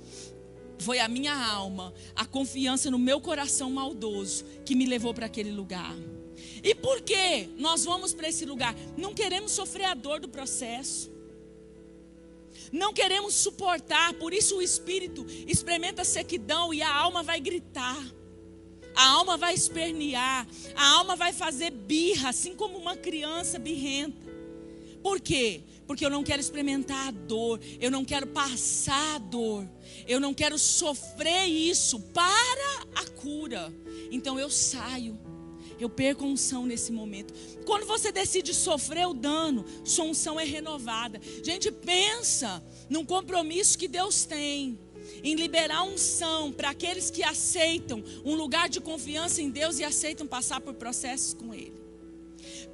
Foi a minha alma, a confiança no meu coração maldoso que me levou para aquele lugar. E por que nós vamos para esse lugar? Não queremos sofrer a dor do processo. Não queremos suportar. Por isso o espírito experimenta a sequidão e a alma vai gritar. A alma vai espernear. A alma vai fazer birra, assim como uma criança birrenta. Por quê? Porque eu não quero experimentar a dor, eu não quero passar a dor, eu não quero sofrer isso para a cura. Então eu saio, eu perco a unção nesse momento. Quando você decide sofrer o dano, sua unção é renovada. Gente, pensa num compromisso que Deus tem em liberar unção para aqueles que aceitam um lugar de confiança em Deus e aceitam passar por processos com Ele.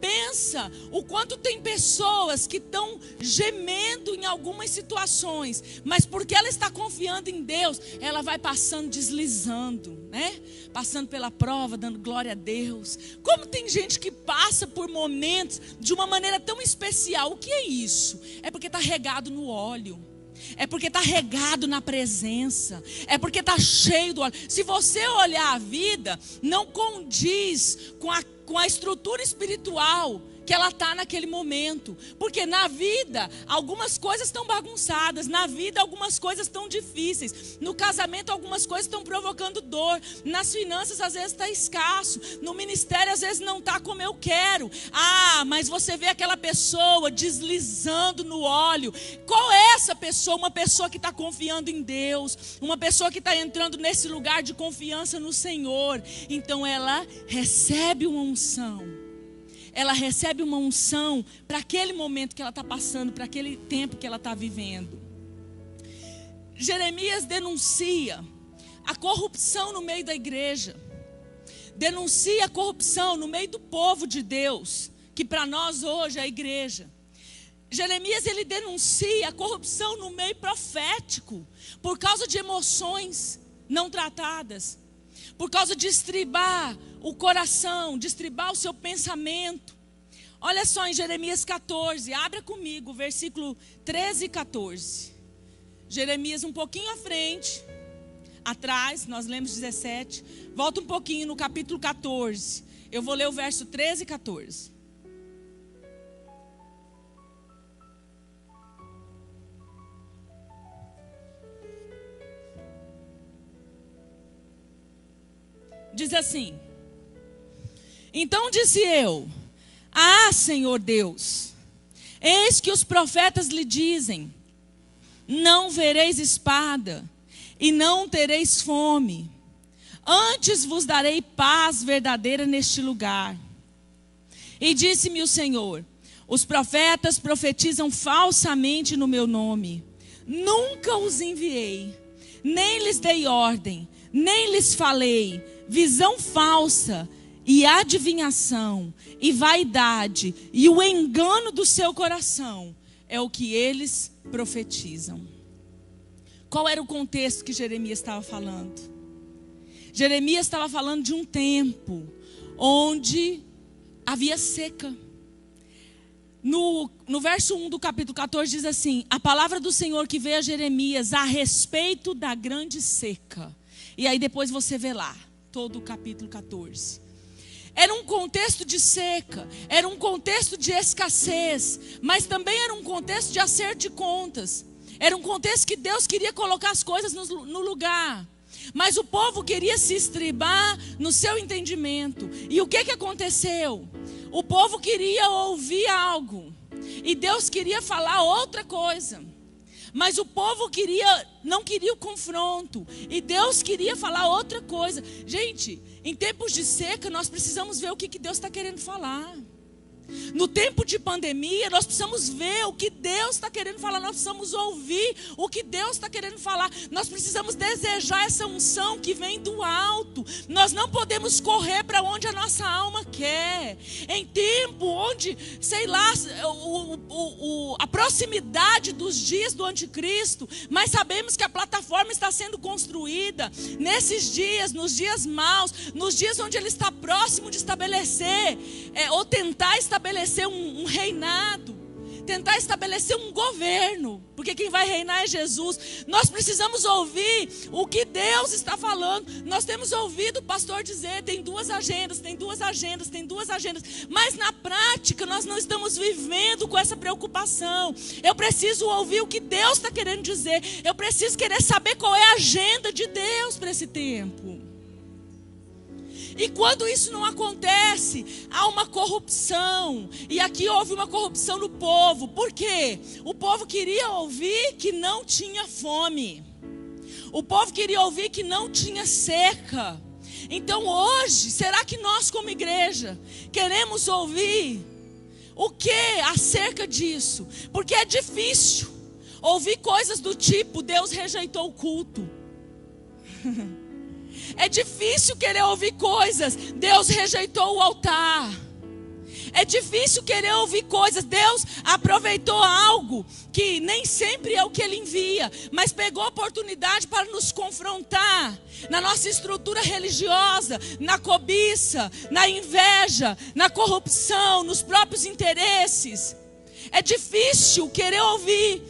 Pensa o quanto tem pessoas que estão gemendo em algumas situações, mas porque ela está confiando em Deus, ela vai passando, deslizando, né? Passando pela prova, dando glória a Deus. Como tem gente que passa por momentos de uma maneira tão especial. O que é isso? É porque está regado no óleo. É porque está regado na presença. É porque está cheio do óleo. Se você olhar a vida, não condiz com a estrutura espiritual que ela está naquele momento. Porque na vida, algumas coisas estão bagunçadas. Na vida, algumas coisas estão difíceis. No casamento, algumas coisas estão provocando dor. Nas finanças, às vezes está escasso. No ministério, às vezes não está como eu quero. Mas você vê aquela pessoa deslizando no óleo. Qual é essa pessoa? Uma pessoa que está confiando em Deus. Uma pessoa que está entrando nesse lugar de confiança no Senhor. Então ela recebe uma unção. Ela recebe uma unção para aquele momento que ela está passando, para aquele tempo que ela está vivendo. Jeremias denuncia a corrupção no meio da igreja. Denuncia a corrupção no meio do povo de Deus, que para nós hoje é a igreja. Jeremias, ele denuncia a corrupção no meio profético, por causa de emoções não tratadas. Por causa de estribar o coração, de estribar o seu pensamento. Olha só em Jeremias 14, abra comigo, versículo 13 e 14. Jeremias um pouquinho à frente, atrás, nós lemos 17. Volta um pouquinho no capítulo 14. Eu vou ler o verso 13 e 14. Diz assim: então disse eu, Senhor Deus, eis que os profetas lhe dizem, não vereis espada, e não tereis fome, antes vos darei paz verdadeira neste lugar. E disse-me o Senhor, os profetas profetizam falsamente no meu nome, nunca os enviei, nem lhes dei ordem, nem lhes falei, visão falsa e adivinhação e vaidade e o engano do seu coração é o que eles profetizam. Qual era o contexto que Jeremias estava falando? Jeremias estava falando de um tempo onde havia seca. No verso 1 do capítulo 14 diz assim: a palavra do Senhor que veio a Jeremias a respeito da grande seca. E aí depois você vê lá, todo o capítulo 14. Era um contexto de seca, era um contexto de escassez, mas também era um contexto de acerto de contas. Era um contexto que Deus queria colocar as coisas no lugar. Mas o povo queria se estribar no seu entendimento. E o que aconteceu? O povo queria ouvir algo. E Deus queria falar outra coisa. Mas o povo não queria o confronto. E Deus queria falar outra coisa. Gente, em tempos de seca, nós precisamos ver o que Deus está querendo falar. No tempo de pandemia, nós precisamos ver o que Deus está querendo falar. Nós precisamos ouvir o que Deus está querendo falar. Nós precisamos desejar essa unção que vem do alto. Nós não podemos correr para onde a nossa alma quer. Em tempo onde, sei lá, a proximidade dos dias do anticristo, mas sabemos que a plataforma está sendo construída. Nesses dias, nos dias maus, nos dias onde ele está próximo de estabelecer, ou tentar estabelecer um reinado, tentar estabelecer um governo, porque quem vai reinar é Jesus. Nós precisamos ouvir o que Deus está falando. Nós temos ouvido o pastor dizer: tem duas agendas, tem duas agendas, tem duas agendas, mas na prática nós não estamos vivendo com essa preocupação. Eu preciso ouvir o que Deus está querendo dizer. Eu preciso querer saber qual é a agenda de Deus para esse tempo. E quando isso não acontece, há uma corrupção. E aqui houve uma corrupção no povo. Por quê? O povo queria ouvir que não tinha fome. O povo queria ouvir que não tinha seca. Então hoje, será que nós como igreja queremos ouvir o que acerca disso? Porque é difícil ouvir coisas do tipo: Deus rejeitou o culto. É difícil querer ouvir coisas: Deus rejeitou o altar. É difícil querer ouvir coisas: Deus aproveitou algo que nem sempre é o que Ele envia, mas pegou a oportunidade para nos confrontar na nossa estrutura religiosa, na cobiça, na inveja, na corrupção, nos próprios interesses. É difícil querer ouvir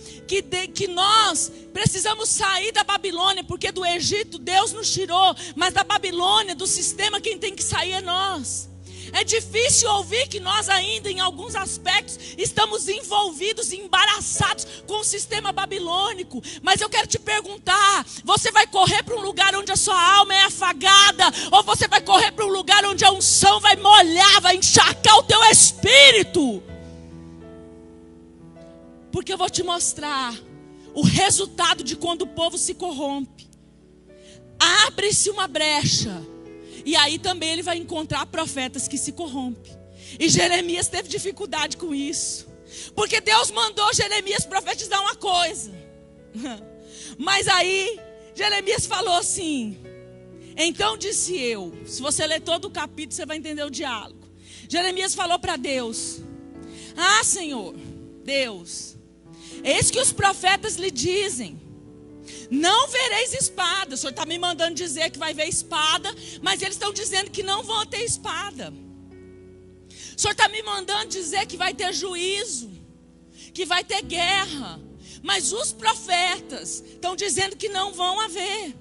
que nós precisamos sair da Babilônia, porque do Egito Deus nos tirou, mas da Babilônia, do sistema, quem tem que sair é nós. É difícil ouvir que nós ainda, em alguns aspectos, estamos envolvidos e embaraçados com o sistema babilônico. Mas eu quero te perguntar: você vai correr para um lugar onde a sua alma é afagada, ou você vai correr para um lugar onde a unção vai molhar, vai encharcar o teu espírito? Porque eu vou te mostrar o resultado de quando o povo se corrompe. Abre-se uma brecha. E aí também ele vai encontrar profetas que se corrompem. E Jeremias teve dificuldade com isso. Porque Deus mandou Jeremias profetizar uma coisa. Mas aí Jeremias falou assim: então disse eu. Se você ler todo o capítulo, você vai entender o diálogo. Jeremias falou para Deus: ah, Senhor Deus, eis que os profetas lhe dizem: não vereis espada. O Senhor está me mandando dizer que vai ver espada, mas eles estão dizendo que não vão ter espada. O Senhor está me mandando dizer que vai ter juízo, que vai ter guerra, mas os profetas estão dizendo que não vão haver.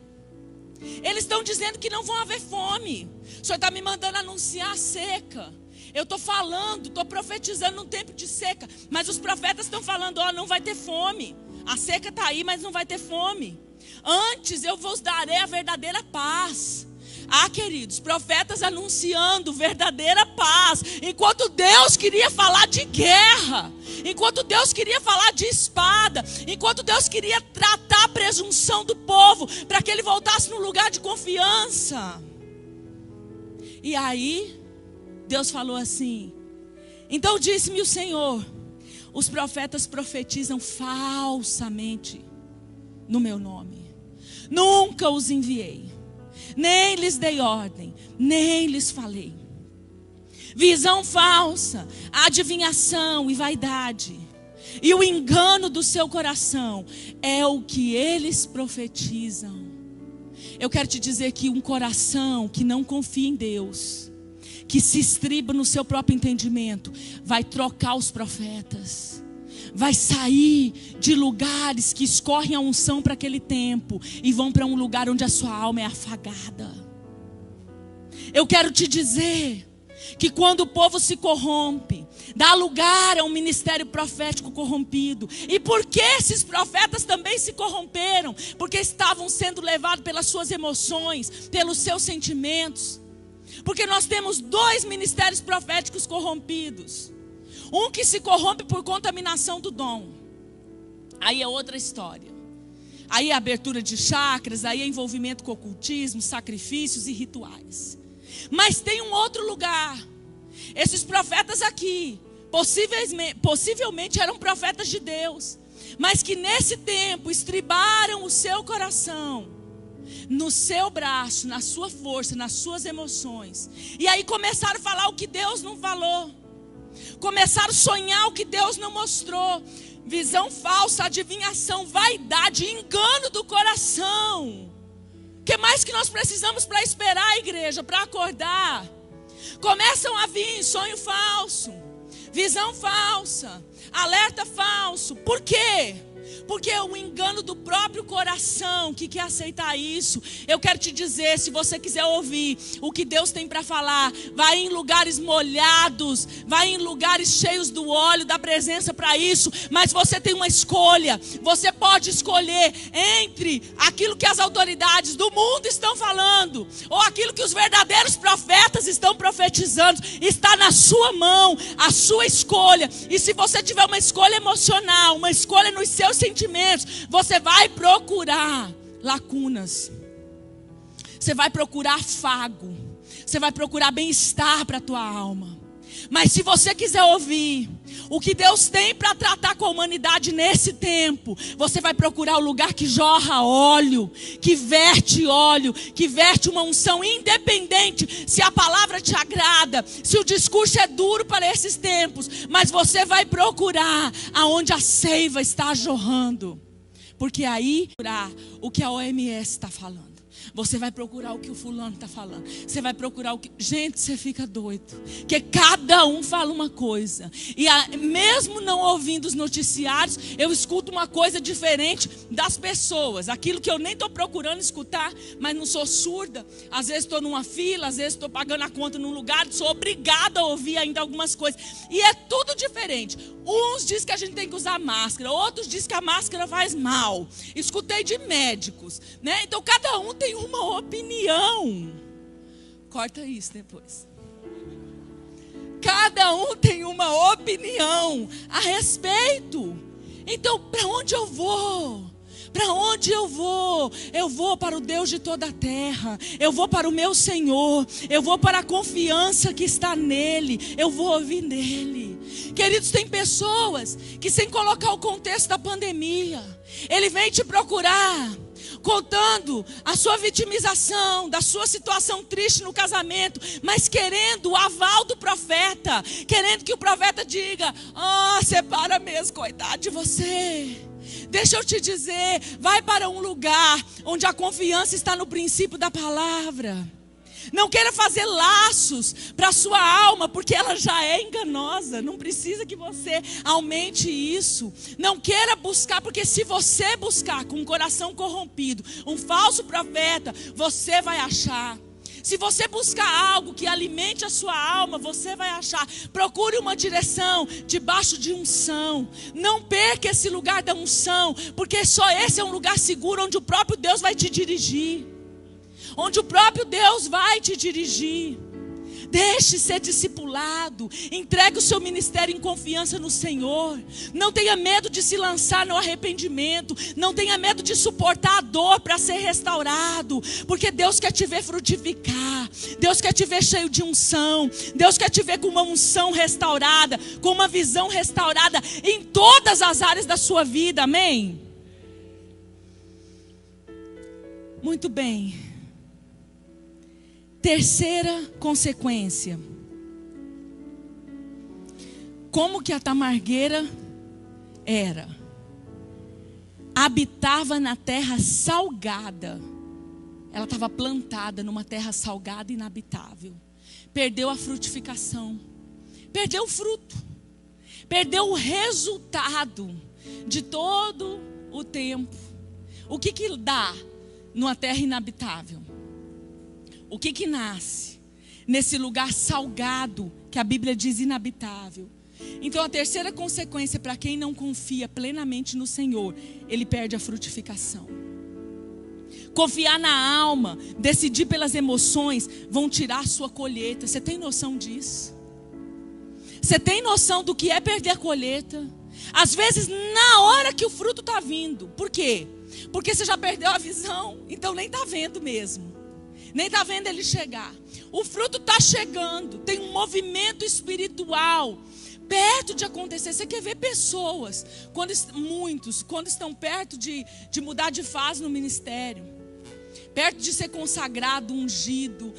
Eles estão dizendo que não vão haver fome. O Senhor está me mandando anunciar a seca. Eu estou falando, estou profetizando num tempo de seca, mas os profetas estão falando: ó, não vai ter fome. A seca está aí, mas não vai ter fome. Antes eu vos darei a verdadeira paz. Ah, queridos, profetas anunciando verdadeira paz, enquanto Deus queria falar de guerra, enquanto Deus queria falar de espada, enquanto Deus queria tratar a presunção do povo, para que ele voltasse no lugar de confiança. E aí Deus falou assim: então disse-me o Senhor: os profetas profetizam falsamente no meu nome. Nunca os enviei, nem lhes dei ordem, nem lhes falei. Visão falsa, adivinhação e vaidade, e o engano do seu coração é o que eles profetizam. Eu quero te dizer que um coração que não confia em Deus, que se estriba no seu próprio entendimento, vai trocar os profetas. Vai sair de lugares que escorrem a unção para aquele tempo e vão para um lugar onde a sua alma é afagada. Eu quero te dizer que quando o povo se corrompe, dá lugar a um ministério profético corrompido. E por que esses profetas também se corromperam? Porque estavam sendo levados pelas suas emoções, pelos seus sentimentos. Porque nós temos 2 ministérios proféticos corrompidos. Um que se corrompe por contaminação do dom. Aí é outra história. Aí é abertura de chakras, aí é envolvimento com ocultismo, sacrifícios e rituais. Mas tem um outro lugar. Esses profetas aqui, possivelmente eram profetas de Deus, mas que nesse tempo estribaram o seu coração, no seu braço, na sua força, nas suas emoções. E aí começaram a falar o que Deus não falou. Começaram a sonhar o que Deus não mostrou. Visão falsa, adivinhação, vaidade, engano do coração. O que mais que nós precisamos para esperar, igreja, para acordar? Começam a vir sonho falso, visão falsa, alerta falso. Por quê? Porque é o engano do próprio coração que quer aceitar isso. Eu quero te dizer, se você quiser ouvir o que Deus tem para falar, vai em lugares molhados, vai em lugares cheios do óleo, da presença para isso. Mas você tem uma escolha. Você pode escolher entre aquilo que as autoridades do mundo estão falando, ou aquilo que os verdadeiros profetas estão profetizando. Está na sua mão, a sua escolha. E se você tiver uma escolha emocional, uma escolha nos seus sentimentos, você vai procurar lacunas. Você vai procurar afago. Você vai procurar bem-estar para a tua alma. Mas se você quiser ouvir o que Deus tem para tratar com a humanidade nesse tempo, você vai procurar o lugar que jorra óleo, que verte uma unção independente. Se a palavra te agrada, se o discurso é duro para esses tempos, mas você vai procurar aonde a seiva está jorrando, porque aí o que a OMS está falando. Você vai procurar o que o fulano está falando. Você vai procurar o que... Gente, você fica doido. Porque cada um fala uma coisa. E mesmo não ouvindo os noticiários, eu escuto uma coisa diferente das pessoas. Aquilo que eu nem estou procurando escutar, mas não sou surda. Às vezes estou numa fila, às vezes estou pagando a conta num lugar, sou obrigada a ouvir ainda algumas coisas. E é tudo diferente. Uns dizem que a gente tem que usar máscara, outros dizem que a máscara faz mal. Escutei de médicos, né? Então cada um tem uma opinião. Corta isso depois. Cada um tem uma opinião a respeito. Então, para onde eu vou? Para onde eu vou? Eu vou para o Deus de toda a terra. Eu vou para o meu Senhor. Eu vou para a confiança que está nele. Eu vou ouvir nele. Queridos, tem pessoas que, sem colocar o contexto da pandemia, ele vem te procurar contando a sua vitimização, da sua situação triste no casamento, mas querendo o aval do profeta, querendo que o profeta diga: separa mesmo, coitado de você. Deixa eu te dizer, vai para um lugar onde a confiança está no princípio da palavra. Não queira fazer laços para a sua alma, porque ela já é enganosa. Não precisa que você aumente isso. Não queira buscar, porque se você buscar com um coração corrompido um falso profeta, você vai achar. Se você buscar algo que alimente a sua alma, você vai achar. Procure uma direção debaixo de unção. Não perca esse lugar da unção, porque só esse é um lugar seguro onde o próprio Deus vai te dirigir. Onde o próprio Deus vai te dirigir. Deixe ser discipulado. Entregue o seu ministério em confiança no Senhor. Não tenha medo de se lançar no arrependimento. Não tenha medo de suportar a dor para ser restaurado. Porque Deus quer te ver frutificar. Deus quer te ver cheio de unção. Deus quer te ver com uma unção restaurada, com uma visão restaurada em todas as áreas da sua vida. Amém? Muito bem. Terceira consequência. Como que a tamargueira era? Habitava na terra salgada. Ela estava plantada numa terra salgada e inabitável. perdeu a frutificação, perdeu o fruto, perdeu o resultado de todo o tempo. O que dá numa terra inabitável? O que nasce nesse lugar salgado que a Bíblia diz inabitável? Então a terceira consequência para quem não confia plenamente no Senhor, ele perde a frutificação. Confiar na alma, decidir pelas emoções, vão tirar a sua colheita. Você tem noção disso? Você tem noção do que é perder a colheita? Às vezes na hora que o fruto está vindo. Por quê? Porque você já perdeu a visão, então nem está vendo mesmo. Nem está vendo ele chegar. O fruto está chegando, tem um movimento espiritual perto de acontecer. Você quer ver pessoas, quando estão perto de mudar de fase no ministério, perto de ser consagrado, ungido,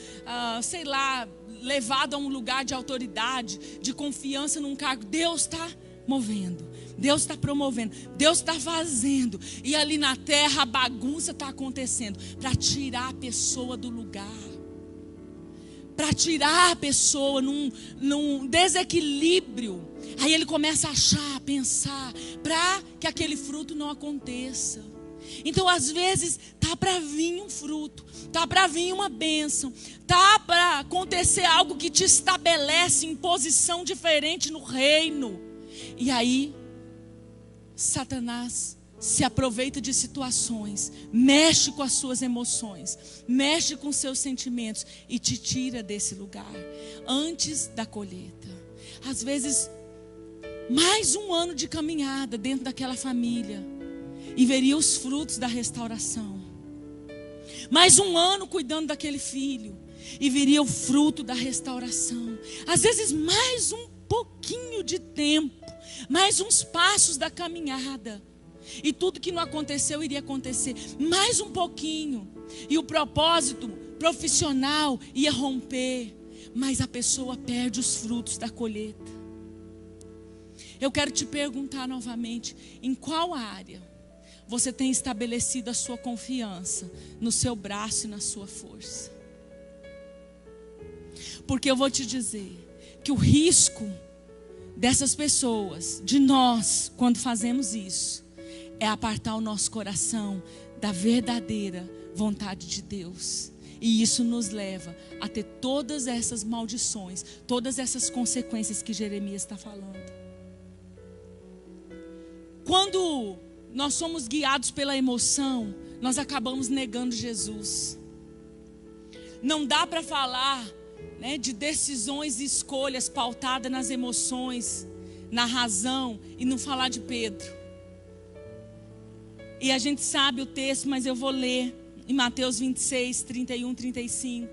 levado a um lugar de autoridade, de confiança num cargo. Deus está movendo, Deus está promovendo, Deus está fazendo. E ali na terra a bagunça está acontecendo para tirar a pessoa do lugar, para tirar a pessoa num desequilíbrio. Aí ele começa a achar, a pensar, para que aquele fruto não aconteça. Então às vezes tá para vir um fruto, tá para vir uma bênção, tá para acontecer algo que te estabelece em posição diferente no reino. E aí Satanás se aproveita de situações, mexe com as suas emoções, mexe com os seus sentimentos e te tira desse lugar antes da colheita. Às vezes mais um ano de caminhada dentro daquela família e veria os frutos da restauração. Mais um ano cuidando daquele filho e viria o fruto da restauração. Às vezes mais um pouquinho de tempo, mais uns passos da caminhada, e tudo que não aconteceu iria acontecer. Mais um pouquinho e o propósito profissional ia romper, mas a pessoa perde os frutos da colheita. Eu quero te perguntar novamente, em qual área você tem estabelecido a sua confiança? No seu braço e na sua força? Porque eu vou te dizer que o risco dessas pessoas, de nós, quando fazemos isso, é apartar o nosso coração da verdadeira vontade de Deus. E isso nos leva a ter todas essas maldições, todas essas consequências que Jeremias está falando. Quando nós somos guiados pela emoção, nós acabamos negando Jesus. Não dá para falar, de decisões e escolhas pautadas nas emoções, na razão, e não falar de Pedro. E a gente sabe o texto, mas eu vou ler em Mateus 26, 31, 35.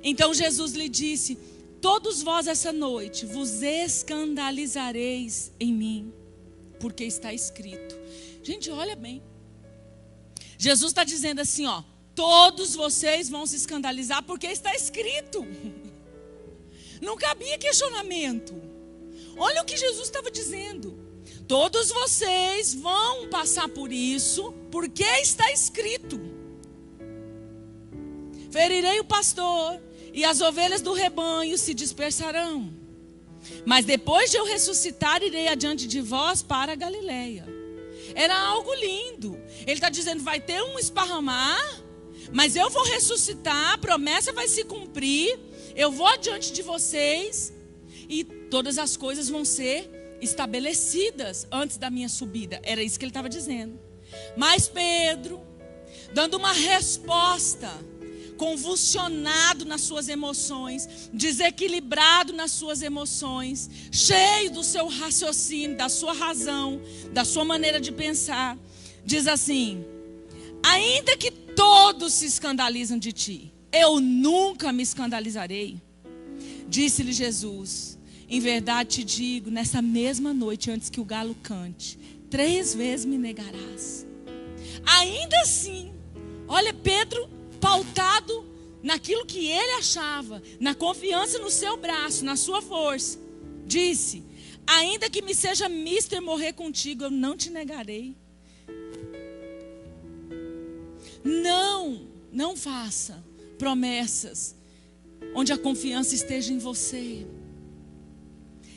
Então Jesus lhe disse: todos vós essa noite vos escandalizareis em mim, porque está escrito. Gente, olha bem. Jesus está dizendo assim, todos vocês vão se escandalizar porque está escrito. Não cabia questionamento. Olha o que Jesus estava dizendo. Todos vocês vão passar por isso porque está escrito. Ferirei o pastor e as ovelhas do rebanho se dispersarão. Mas depois de eu ressuscitar, irei adiante de vós para a Galileia. Era algo lindo. Ele está dizendo, vai ter um esparramar, mas eu vou ressuscitar, a promessa vai se cumprir, eu vou adiante de vocês e todas as coisas vão ser estabelecidas antes da minha subida. Era isso que ele estava dizendo. Mas Pedro, dando uma resposta, convulsionado nas suas emoções, desequilibrado nas suas emoções, cheio do seu raciocínio, da sua razão, da sua maneira de pensar, diz assim: ainda que todos se escandalizam de ti, eu nunca me escandalizarei. Disse-lhe Jesus: em verdade te digo, nessa mesma noite, antes que o galo cante, 3 vezes me negarás. Ainda assim, olha, Pedro pautado naquilo que ele achava, na confiança no seu braço, na sua força, disse: ainda que me seja mister morrer contigo, eu não te negarei. Não faça promessas onde a confiança esteja em você.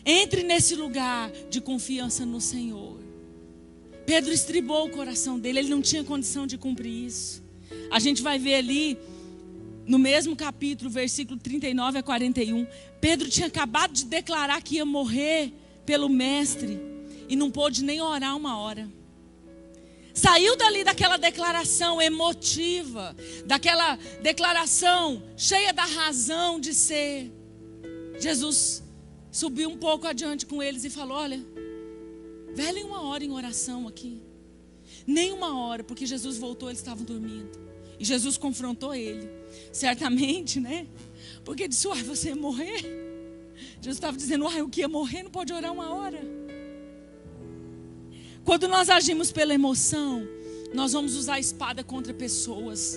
Entre nesse lugar de confiança no Senhor. Pedro estribou o coração dele, ele não tinha condição de cumprir isso. A gente vai ver ali, no mesmo capítulo, versículo 39 a 41. Pedro tinha acabado de declarar que ia morrer pelo mestre e não pôde nem orar uma hora. Saiu dali daquela declaração emotiva, daquela declaração cheia da razão de ser. Jesus subiu um pouco adiante com eles e falou: olha, velem uma hora em oração aqui. Nem uma hora, porque Jesus voltou, eles estavam dormindo. E Jesus confrontou ele. Certamente, né? Porque disse: uai, você ia morrer? Jesus estava dizendo: uai, o que ia morrer não pode orar uma hora. Quando nós agimos pela emoção, nós vamos usar a espada contra pessoas.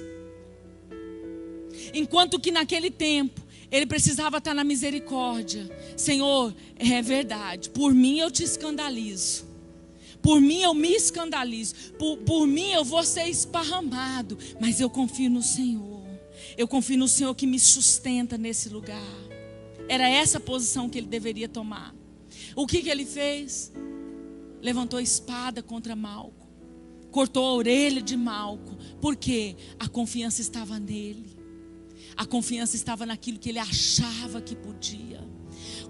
Enquanto que naquele tempo, ele precisava estar na misericórdia. Senhor, é verdade, por mim eu te escandalizo. Por mim eu me escandalizo. Por mim eu vou ser esparramado. Mas eu confio no Senhor. Eu confio no Senhor que me sustenta nesse lugar. Era essa a posição que ele deveria tomar. O que ele fez? Levantou a espada contra Malco. Cortou a orelha de Malco. Porque a confiança estava nele. A confiança estava naquilo que ele achava que podia.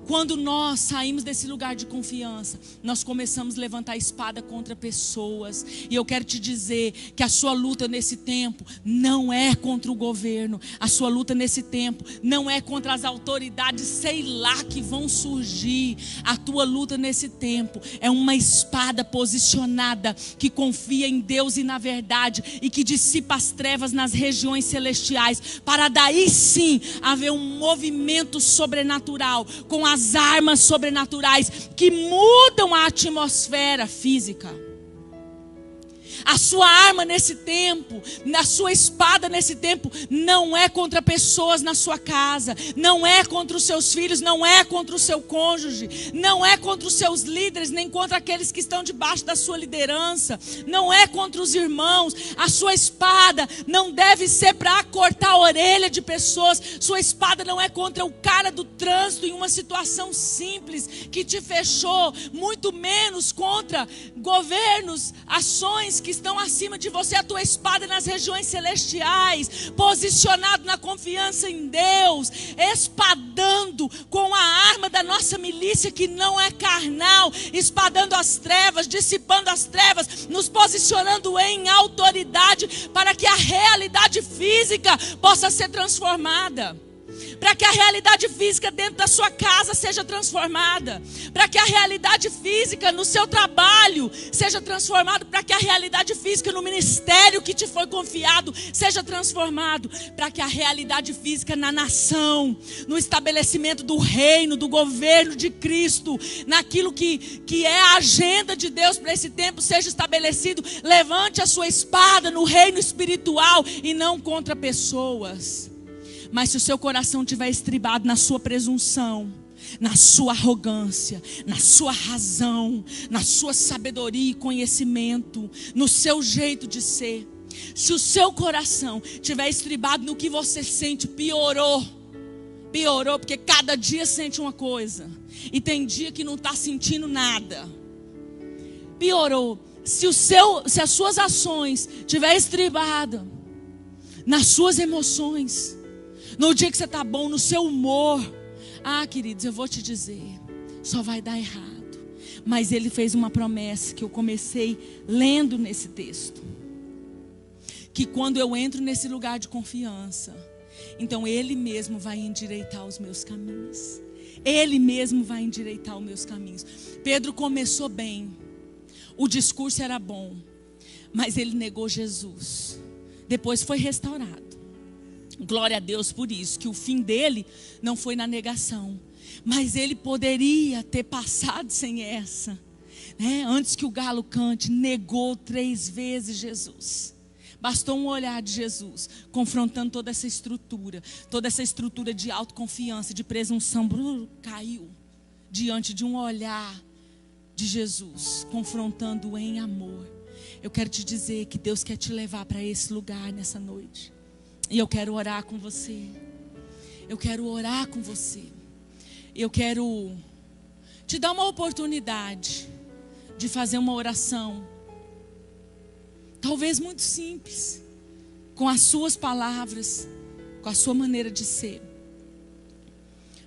Quando nós saímos desse lugar de confiança, nós começamos a levantar a espada contra pessoas. E eu quero te dizer que a sua luta nesse tempo não é contra o governo. A sua luta nesse tempo não é contra as autoridades, sei lá, que vão surgir. A tua luta nesse tempo é uma espada posicionada que confia em Deus e na verdade e que dissipa as trevas nas regiões celestiais, para daí sim haver um movimento sobrenatural com as armas sobrenaturais que mudam a atmosfera física. A sua arma nesse tempo, a sua espada nesse tempo, não é contra pessoas na sua casa, não é contra os seus filhos, não é contra o seu cônjuge, não é contra os seus líderes, nem contra aqueles que estão debaixo da sua liderança, não é contra os irmãos. A sua espada não deve ser para cortar a orelha de pessoas. Sua espada não é contra o cara do trânsito em uma situação simples que te fechou, muito menos contra governos, ações que estão acima de você. A tua espada nas regiões celestiais, posicionado na confiança em Deus, espadando com a arma da nossa milícia que não é carnal, espadando as trevas, dissipando as trevas, nos posicionando em autoridade para que a realidade física possa ser transformada. Para que a realidade física dentro da sua casa seja transformada. Para que a realidade física no seu trabalho seja transformada. Para que a realidade física no ministério que te foi confiado seja transformado. Para que a realidade física na nação, no estabelecimento do reino, do governo de Cristo, naquilo que é a agenda de Deus para esse tempo seja estabelecido. Levante a sua espada no reino espiritual e não contra pessoas. Mas se o seu coração estiver estribado na sua presunção, na sua arrogância, na sua razão, na sua sabedoria e conhecimento, no seu jeito de ser, se o seu coração estiver estribado no que você sente, piorou, porque cada dia sente uma coisa, e tem dia que não está sentindo nada, piorou. Se as suas ações estiverem estribadas nas suas emoções, no dia que você está bom, no seu humor, queridos, eu vou te dizer, só vai dar errado. Mas ele fez uma promessa que eu comecei lendo nesse texto, que quando eu entro nesse lugar de confiança, então ele mesmo vai endireitar os meus caminhos. Ele mesmo vai endireitar os meus caminhos. Pedro começou bem, o discurso era bom, mas ele negou Jesus. Depois foi restaurado. Glória a Deus por isso, que o fim dele não foi na negação. Mas ele poderia ter passado sem essa, né? Antes que o galo cante, negou 3 vezes Jesus. Bastou um olhar de Jesus, confrontando toda essa estrutura de autoconfiança, de presunção, caiu diante de um olhar de Jesus, confrontando em amor. Eu quero te dizer que Deus quer te levar para esse lugar nessa noite. E eu quero orar com você. eu quero orar com você. Eu quero te dar uma oportunidade de fazer uma oração, talvez muito simples, com as suas palavras, com a sua maneira de ser,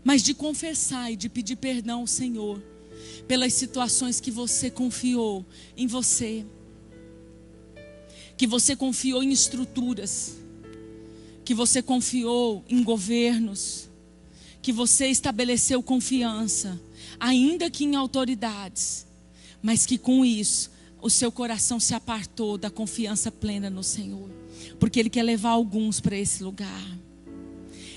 mas de confessar e de pedir perdão ao Senhor pelas situações que você confiou em você, que você confiou em estruturas, que você confiou em governos, que você estabeleceu confiança, ainda que em autoridades, mas que com isso o seu coração se apartou da confiança plena no Senhor, porque Ele quer levar alguns para esse lugar.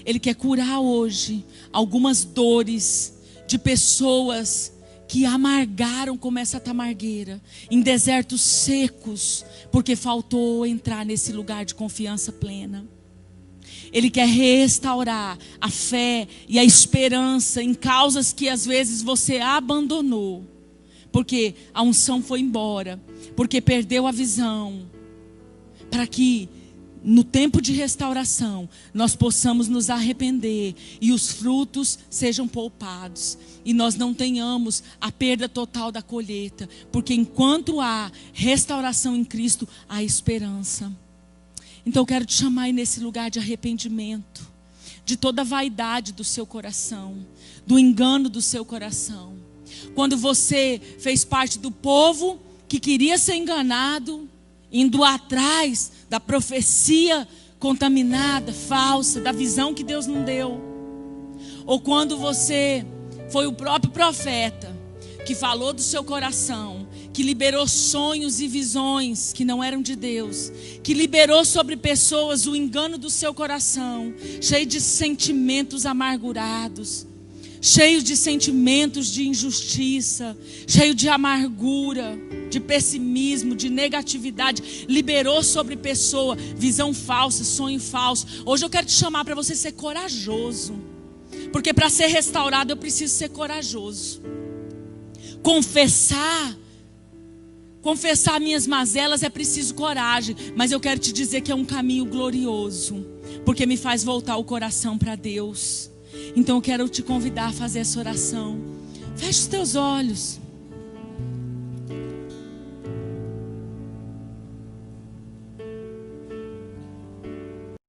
Ele quer curar hoje algumas dores de pessoas que amargaram como essa tamargueira, em desertos secos, porque faltou entrar nesse lugar de confiança plena. Ele quer restaurar a fé e a esperança em causas que às vezes você abandonou, porque a unção foi embora, porque perdeu a visão, para que no tempo de restauração nós possamos nos arrepender e os frutos sejam poupados, e nós não tenhamos a perda total da colheita, porque enquanto há restauração em Cristo, há esperança. Então eu quero te chamar aí nesse lugar de arrependimento, de toda a vaidade do seu coração, do engano do seu coração. Quando você fez parte do povo que queria ser enganado, indo atrás da profecia contaminada, falsa, da visão que Deus não deu. Ou quando você foi o próprio profeta que falou do seu coração, que liberou sonhos e visões que não eram de Deus, que liberou sobre pessoas o engano do seu coração, cheio de sentimentos amargurados, cheio de sentimentos de injustiça, cheio de amargura, de pessimismo, de negatividade, liberou sobre pessoa visão falsa, sonho falso. Hoje eu quero te chamar para você ser corajoso, porque para ser restaurado eu preciso ser corajoso. Confessar minhas mazelas é preciso coragem, mas eu quero te dizer que é um caminho glorioso, porque me faz voltar o coração para Deus. Então eu quero te convidar a fazer essa oração. Feche os teus olhos.